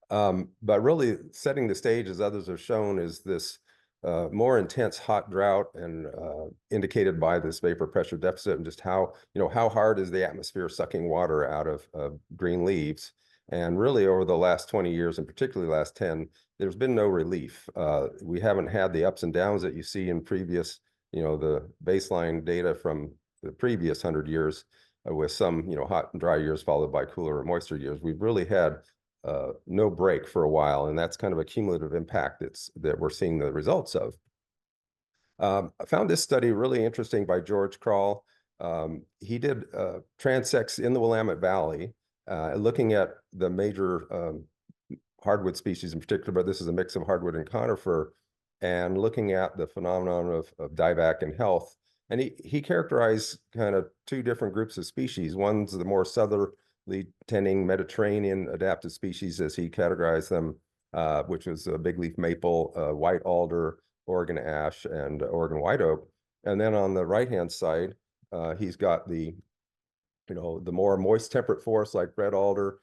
But really setting the stage, as others have shown, is this more intense hot drought, and indicated by this vapor pressure deficit, and just how, you know, how hard is the atmosphere sucking water out of green leaves. And really over the last 20 years, and particularly the last 10, there's been no relief. We haven't had the ups and downs that you see in previous, you know, the baseline data from the previous 100 years, with some, you know, hot and dry years followed by cooler or moisture years. We've really had no break for a while, and that's kind of a cumulative impact that we're seeing the results of. I found this study really interesting by George Kral. He did transects in the Willamette Valley, looking at the major hardwood species in particular, but this is a mix of hardwood and conifer, and looking at the phenomenon of dieback and health. And he characterized kind of 2 different groups of species. One's the more southerly tending Mediterranean adapted species, as he categorized them, which was bigleaf maple, white alder, Oregon ash, and Oregon white oak. And then on the right-hand side, he's got the, you know, the more moist temperate forests like red alder,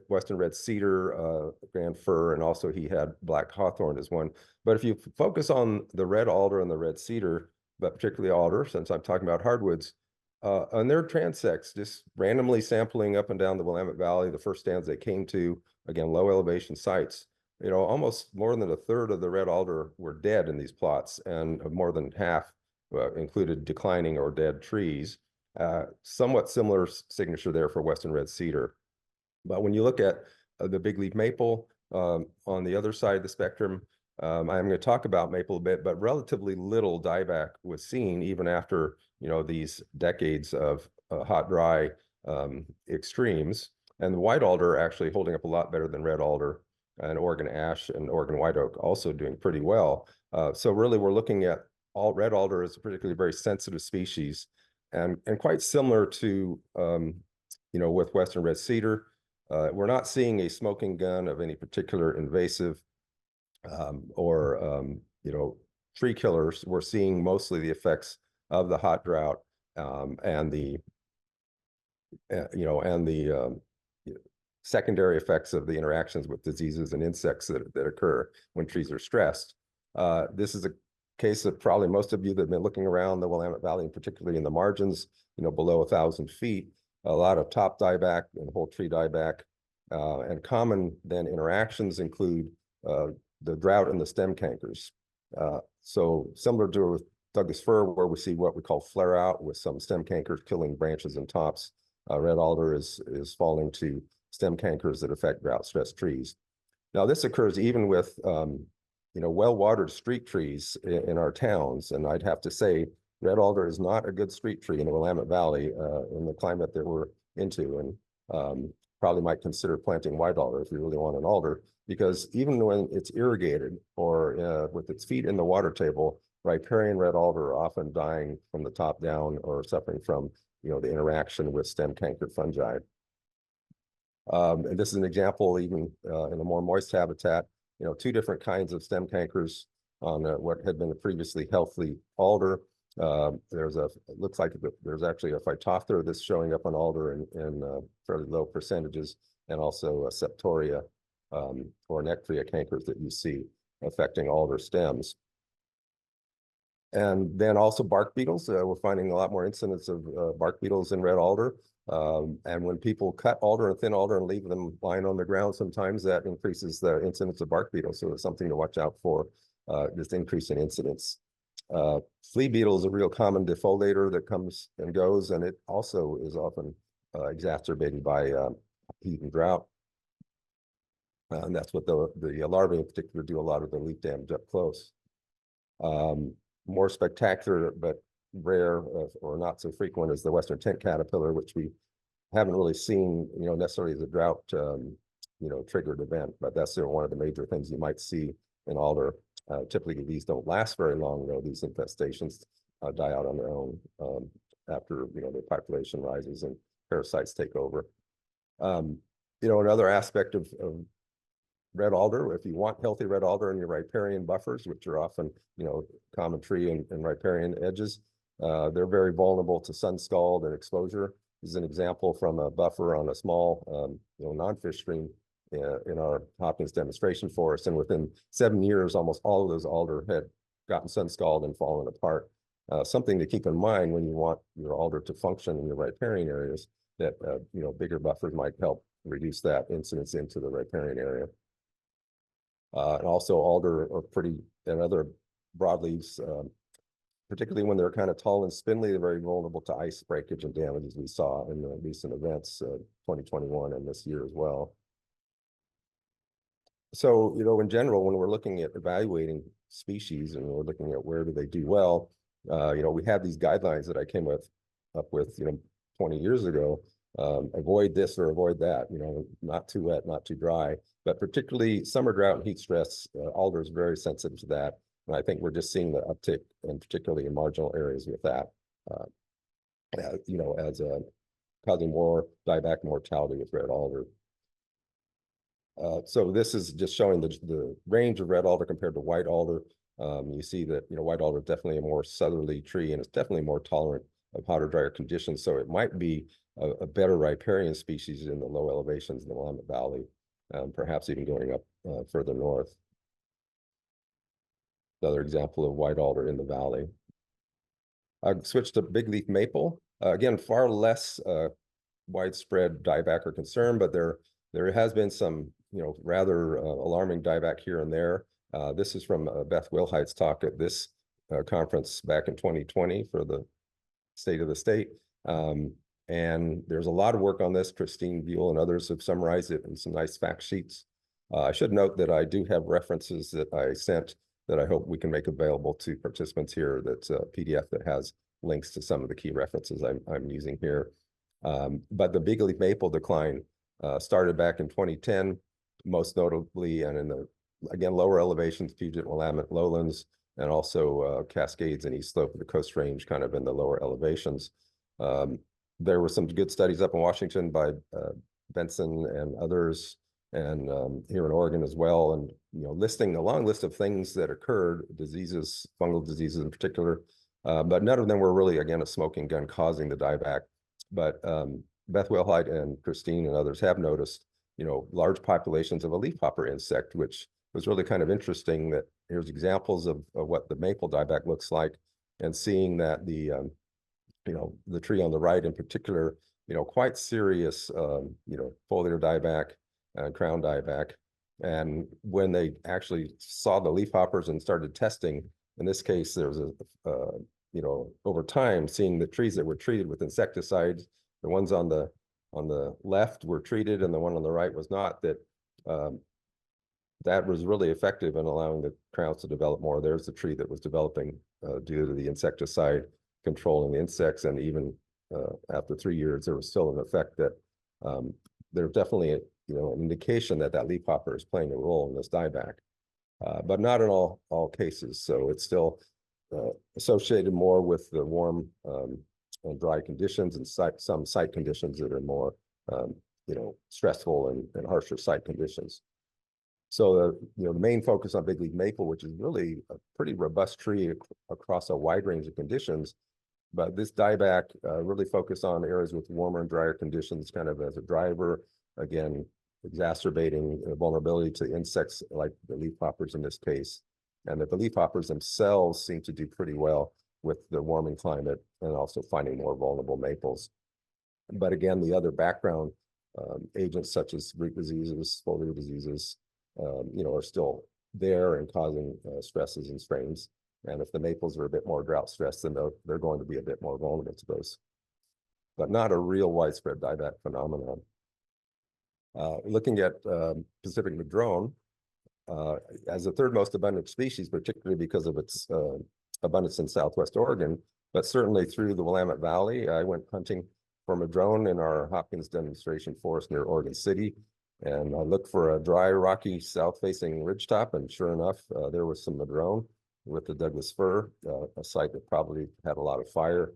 western red cedar, grand fir, and also he had black hawthorn as one. But if you focus on the red alder and the red cedar, but particularly alder, since I'm talking about hardwoods, on their transects, just randomly sampling up and down the Willamette Valley, the first stands they came to, again, low elevation sites, you know, almost more than 1/3 of the red alder were dead in these plots, and more than half included declining or dead trees. Somewhat similar signature there for western red cedar. But when you look at the bigleaf maple on the other side of the spectrum, I'm going to talk about maple a bit, but relatively little dieback was seen even after, these decades of hot, dry extremes. And the white alder actually holding up a lot better than red alder, and Oregon ash and Oregon white oak also doing pretty well. So really we're looking at red alder as a particularly very sensitive species, and quite similar to, with western red cedar. We're not seeing a smoking gun of any particular invasive or tree killers. We're seeing mostly the effects of the hot drought and the secondary effects of the interactions with diseases and insects that occur when trees are stressed. This is a case of probably most of you that have been looking around the Willamette Valley, and particularly in the margins, below 1,000 feet, a lot of top dieback and whole tree dieback. And common then interactions include the drought and the stem cankers. So similar to with Douglas fir, where we see what we call flare out with some stem cankers killing branches and tops. Red alder is falling to stem cankers that affect drought stressed trees. Now this occurs even with well-watered street trees in our towns, and I'd have to say red alder is not a good street tree in the Willamette Valley in the climate that we're into, and probably might consider planting white alder if you really want an alder, because even when it's irrigated or with its feet in the water table, riparian red alder are often dying from the top down or suffering from the interaction with stem canker fungi. And this is an example even in a more moist habitat, two different kinds of stem cankers on what had been a previously healthy alder. It looks like there's actually a phytophthora that's showing up on alder in fairly low percentages, and also a septoria or nectria cankers that you see affecting alder stems. And then also bark beetles. We're finding a lot more incidents of bark beetles in red alder. And when people cut alder and thin alder and leave them lying on the ground, sometimes that increases the incidence of bark beetles. So it's something to watch out for, this increase in incidence. Flea beetle is a real common defoliator that comes and goes, and it also is often exacerbated by heat and drought. And that's what the larvae in particular do a lot of the leaf damage up close. More spectacular but rare or not so frequent is the western tent caterpillar, which we haven't really seen, necessarily as a drought, triggered event, but that's one of the major things you might see in alder. Typically, these don't last very long, though. These infestations die out on their own after the population rises and parasites take over. Another aspect of red alder, if you want healthy red alder in your riparian buffers, which are often common tree and riparian edges, they're very vulnerable to sun scald and exposure. This is an example from a buffer on a small non-fish stream in our Hopkins demonstration forest, and within 7 years, almost all of those alder had gotten sun scald and fallen apart. Something to keep in mind when you want your alder to function in your riparian areas, that bigger buffers might help reduce that incidence into the riparian area. And also alder and other broadleaves, particularly when they're kind of tall and spindly, they're very vulnerable to ice breakage and damage, as we saw in the recent events, 2021 and this year as well. So, in general, when we're looking at evaluating species and we're looking at where do they do well, we have these guidelines that I came up with, 20 years ago. Avoid this or avoid that, not too wet, not too dry, but particularly summer drought and heat stress, alder is very sensitive to that. And I think we're just seeing the uptick, and particularly in marginal areas with that, as causing more dieback mortality with red alder. So this is just showing the range of red alder compared to white alder. You see that white alder is definitely a more southerly tree, and it's definitely more tolerant of hotter, drier conditions. So it might be a better riparian species in the low elevations in the Willamette Valley, perhaps even going up further north. Another example of white alder in the valley. I've switched to bigleaf maple. Again, far less widespread dieback or concern, but there has been some rather alarming dieback here and there. This is from Beth Wilhite's talk at this conference back in 2020 for the State of the State. And there's a lot of work on this. Christine Buell and others have summarized it in some nice fact sheets. I should note that I do have references that I sent that I hope we can make available to participants here. That's a PDF that has links to some of the key references I'm using here. But the bigleaf maple decline started back in 2010, most notably, and in the, again, lower elevations, Puget, Willamette, lowlands, and also Cascades and East Slope of the Coast Range, kind of in the lower elevations. There were some good studies up in Washington by Benson and others, and here in Oregon as well, and listing a long list of things that occurred, diseases, fungal diseases in particular, but none of them were really, again, a smoking gun causing the dieback. But Beth Wilhite and Christine and others have noticed, large populations of a leafhopper insect, which was really kind of interesting. That here's examples of what the maple dieback looks like, and seeing that the tree on the right in particular, quite serious, foliar dieback, crown dieback. And when they actually saw the leafhoppers and started testing, in this case, there was over time, seeing the trees that were treated with insecticides, the ones on the left were treated and the one on the right was not, that was really effective in allowing the crowns to develop more. There's the tree that was developing due to the insecticide controlling the insects, and even after 3 years, there was still an effect that there's definitely an indication that leafhopper is playing a role in this dieback, but not in all cases. So it's still associated more with the warm and dry conditions, and some site conditions that are more stressful and harsher site conditions. So the main focus on bigleaf maple, which is really a pretty robust tree across a wide range of conditions, but this dieback really focused on areas with warmer and drier conditions, kind of as a driver, again, exacerbating vulnerability to insects like the leafhoppers in this case. And that the leafhoppers themselves seem to do pretty well with the warming climate, and also finding more vulnerable maples. But again, the other background agents such as root diseases, foliar diseases, are still there and causing stresses and strains. And if the maples are a bit more drought stressed, then they're going to be a bit more vulnerable to those. But not a real widespread dieback phenomenon. Looking at Pacific madrone, as the third most abundant species, particularly because of its abundance in Southwest Oregon, but certainly through the Willamette Valley. I went hunting for madrone in our Hopkins demonstration forest near Oregon City, and I looked for a dry, rocky, south-facing ridgetop, and sure enough, there was some madrone with the Douglas fir, a site that probably had a lot of fire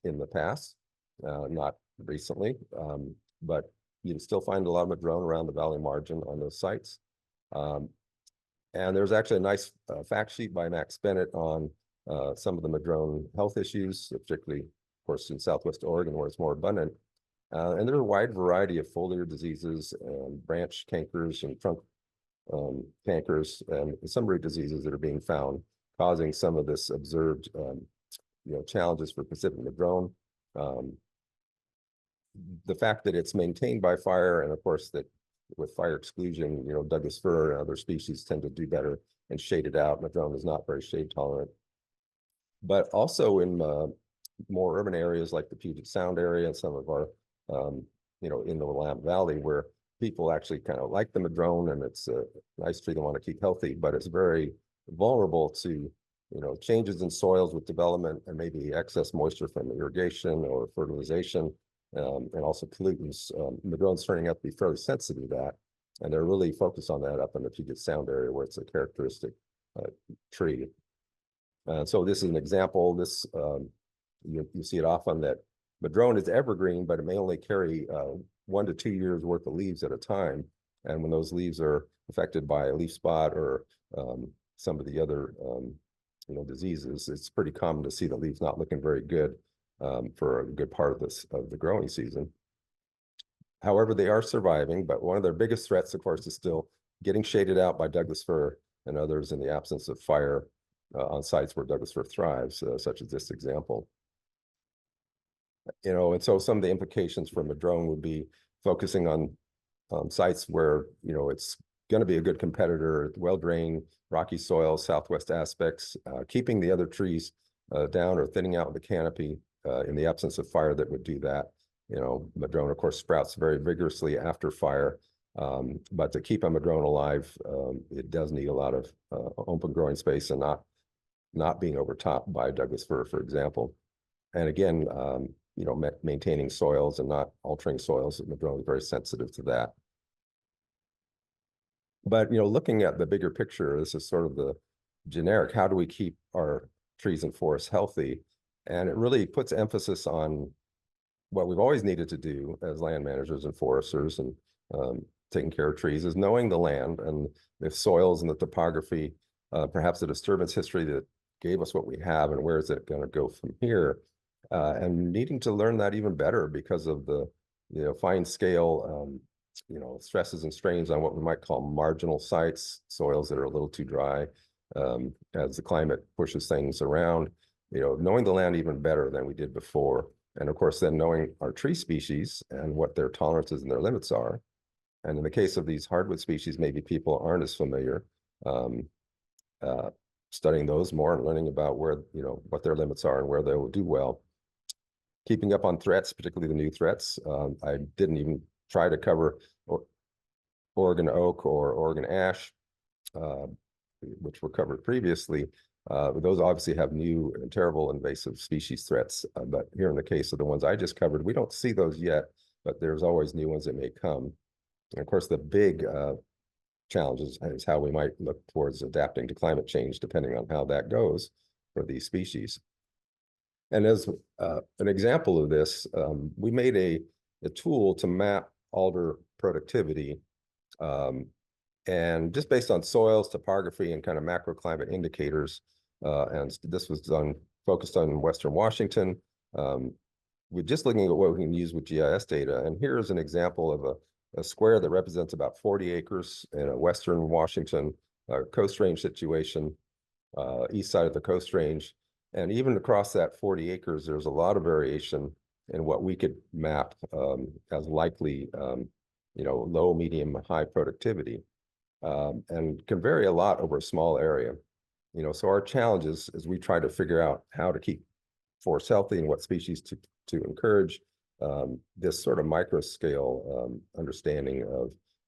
in the past, not recently, but you can still find a lot of madrone around the valley margin on those sites. And there's actually a nice fact sheet by Max Bennett on some of the madrone health issues, particularly, of course, in Southwest Oregon where it's more abundant. And there's a wide variety of foliar diseases and branch cankers and trunk cankers and some root diseases that are being found, causing some of this observed challenges for Pacific madrone. The fact that it's maintained by fire, and of course that with fire exclusion, Douglas fir and other species tend to do better and shade it out. Madrone is not very shade tolerant. But also in more urban areas like the Puget Sound area and some of our, in the Willamette Valley, where people actually kind of like the madrone, and it's a nice tree they want to keep healthy, but it's very vulnerable to, changes in soils with development and maybe excess moisture from irrigation or fertilization. And also pollutants. Madrone's turning out to be fairly sensitive to that, and they're really focused on that up in the Puget Sound area where it's a characteristic tree. So this is an example. This you see it often that madrone is evergreen, but it may only carry 1 to 2 years worth of leaves at a time. And when those leaves are affected by a leaf spot or some of the other diseases, it's pretty common to see the leaves not looking very good for a good part of the growing season. However, they are surviving, but one of their biggest threats, of course, is still getting shaded out by Douglas fir and others in the absence of fire on sites where Douglas fir thrives, such as this example. And so some of the implications for madrone would be focusing on sites where, it's going to be a good competitor, well-drained, rocky soil, southwest aspects, keeping the other trees down or thinning out the canopy, in the absence of fire that would do that. Madrone, of course, sprouts very vigorously after fire, But to keep a madrone alive, it does need a lot of open growing space and not being overtopped by Douglas fir, for example. And again, you know, maintaining soils and not altering soils. The madrone is very sensitive to that. But, you know, looking at the bigger picture, this is sort of the generic, how do we keep our trees and forests healthy? And it really puts emphasis on what we've always needed to do as land managers and foresters and taking care of trees, is knowing the land and the soils and the topography, perhaps the disturbance history that gave us what we have and where is it going to go from here, and needing to learn that even better because of the, you know, fine scale you know, stresses and strains on what we might call marginal sites, soils that are a little too dry, as the climate pushes things around, you know, knowing the land even better than we did before. And of course, then knowing our tree species and what their tolerances and their limits are. And in the case of these hardwood species, maybe people aren't as familiar, studying those more and learning about where, you know, what their limits are and where they will do well. Keeping up on threats, particularly the new threats. I didn't even try to cover Oregon oak or Oregon ash, which were covered previously. But those obviously have new and terrible invasive species threats. But here in the case of the ones I just covered, we don't see those yet, but there's always new ones that may come. And of course, the big challenge is how we might look towards adapting to climate change, depending on how that goes for these species. And as an example of this, we made a tool to map alder productivity, and just based on soils, topography, and kind of macroclimate indicators. And this was focused on Western Washington. We're just looking at what we can use with GIS data. And here's an example of a square that represents about 40 acres in a Western Washington coast range situation, east side of the coast range. And even across that 40 acres, there's a lot of variation in what we could map as likely, you know, low, medium, high productivity, and can vary a lot over a small area. You know, so our challenge is we try to figure out how to keep forests healthy and what species to encourage this sort of micro scale understanding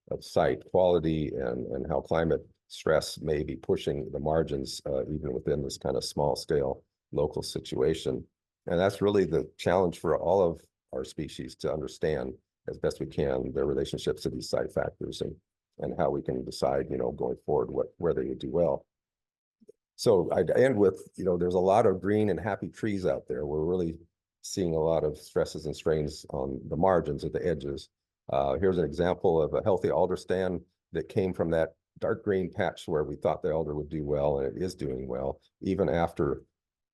of site quality and how climate stress may be pushing the margins even within this kind of small scale local situation. And that's really the challenge for all of our species, to understand as best we can their relationships to these site factors and how we can decide, you know, going forward where they would do well. So I'd end with, you know, there's a lot of green and happy trees out there. We're really seeing a lot of stresses and strains on the margins at the edges. Here's an example of a healthy alder stand that came from that dark green patch where we thought the alder would do well, and it is doing well, even after,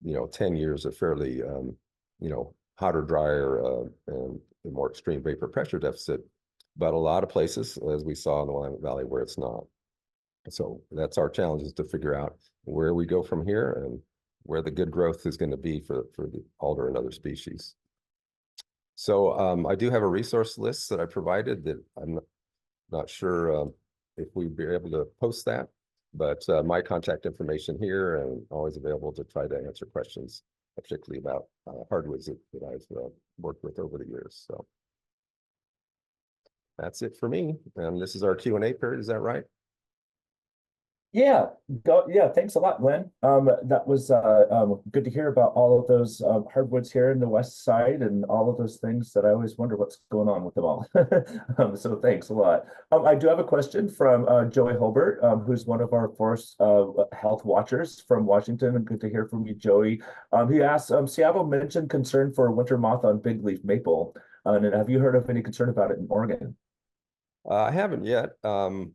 you know, 10 years of fairly, you know, hotter, drier, and more extreme vapor pressure deficit. But a lot of places, as we saw in the Willamette Valley, where it's not. So that's our challenge, is to figure out where we go from here and where the good growth is going to be for the alder and other species. So I do have a resource list that I provided that I'm not sure if we'd be able to post that, but my contact information here, and always available to try to answer questions, particularly about hardwoods that I've worked with over the years. So that's it for me. And this is our Q&A period. Is that right? Yeah, thanks a lot, Glenn. That was good to hear about all of those hardwoods here in the west side and all of those things that I always wonder what's going on with them all. So thanks a lot. I do have a question from Joey Holbert, who's one of our forest health watchers from Washington, and good to hear from you, Joey. He asks, Seattle mentioned concern for winter moth on bigleaf maple, and have you heard of any concern about it in Oregon? I haven't yet. I'm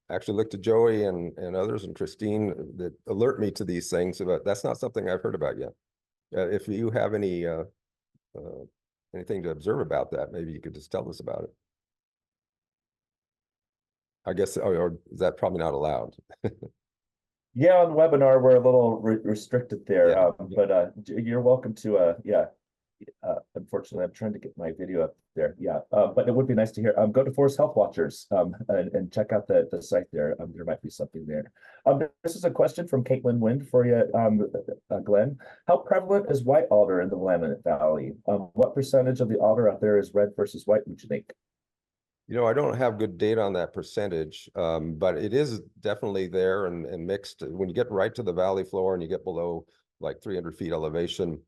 actually looked to Joey and others and Christine that alert me to these things, but that's not something I've heard about yet. If you have any anything to observe about that, maybe you could just tell us about it. I guess, or is that probably not allowed? Yeah, on the webinar, we're a little restricted there, Yeah. But you're welcome to, unfortunately, I'm trying to get my video up there. Yeah, but it would be nice to hear. Go to Forest Health Watchers and check out the site there. There might be something there. This is a question from Caitlin Wind for you, Glenn. How prevalent is white alder in the Willamette Valley? What percentage of the alder out there is red versus white, would you think? I don't have good data on that percentage, but it is definitely there and mixed. When you get right to the valley floor and you get below like 300 feet elevation,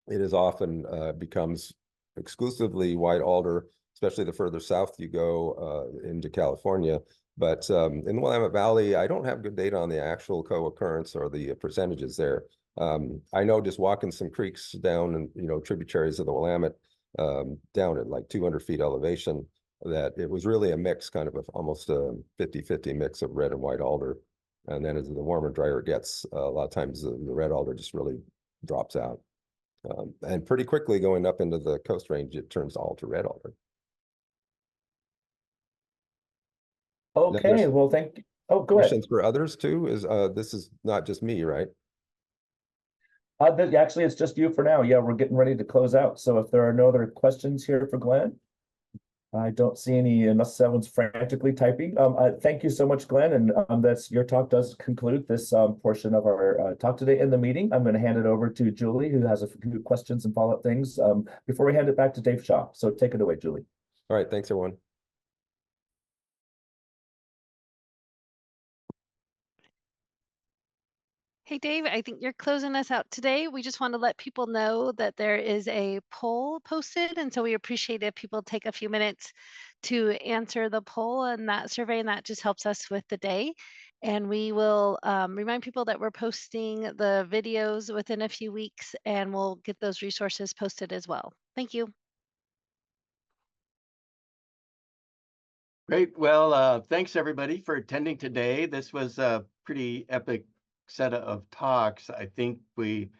it is often becomes exclusively white alder, especially the further south you go into California. But in the Willamette Valley, I don't have good data on the actual co-occurrence or the percentages there. I know just walking some creeks down and, tributaries of the Willamette down at like 200 feet elevation, that it was really a mix, kind of almost a 50-50 mix of red and white alder. And then as the warmer, drier it gets, a lot of times the red alder just really drops out. And pretty quickly going up into the coast range, it turns all to red alder. Okay, well, thank you. Oh, go ahead. Questions for others too? This is not just me, right? Actually, it's just you for now. Yeah, we're getting ready to close out. So if there are no other questions here for Glenn, I don't see any unless someone's frantically typing. Thank you so much, Glenn. And your talk does conclude this portion of our talk today in the meeting. I'm going to hand it over to Julie, who has a few questions and follow-up things before we hand it back to Dave Shaw. So take it away, Julie. All right, thanks everyone. Hey, Dave, I think you're closing us out today. We just want to let people know that there is a poll posted, and so we appreciate if people take a few minutes to answer the poll and that survey, and that just helps us with the day. And we will remind people that we're posting the videos within a few weeks, and we'll get those resources posted as well. Thank you. Great. Well, thanks everybody for attending today. This was a pretty epic set of talks. I think we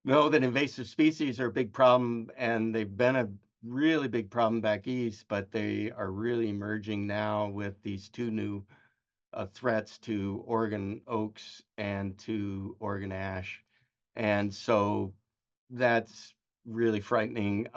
know that invasive species are a big problem, and they've been a really big problem back east, but they are really emerging now with these two new threats to Oregon oaks and to Oregon ash. And so that's really frightening.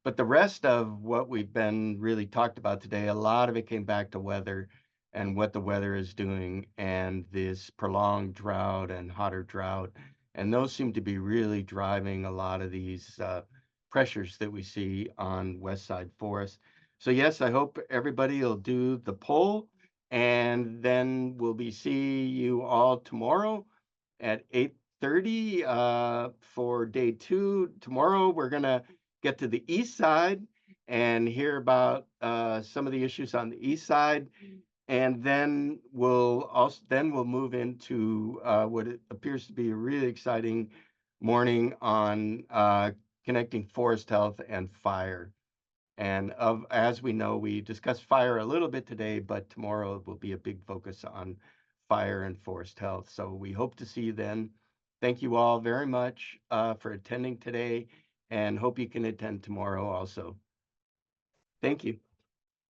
But the rest of what we've been really talked about today, a lot of it came back to weather and what the weather is doing, and this prolonged drought and hotter drought. And those seem to be really driving a lot of these pressures that we see on west side forests. So yes, I hope everybody will do the poll, and then we'll be see you all tomorrow at 8:30 for day 2. Tomorrow we're gonna get to the east side and hear about some of the issues on the east side, and then we'll move into what it appears to be a really exciting morning on connecting forest health and fire. And as we know, we discussed fire a little bit today, but tomorrow will be a big focus on fire and forest health. So we hope to see you then. Thank you all very much for attending today, and hope you can attend tomorrow also. Thank you.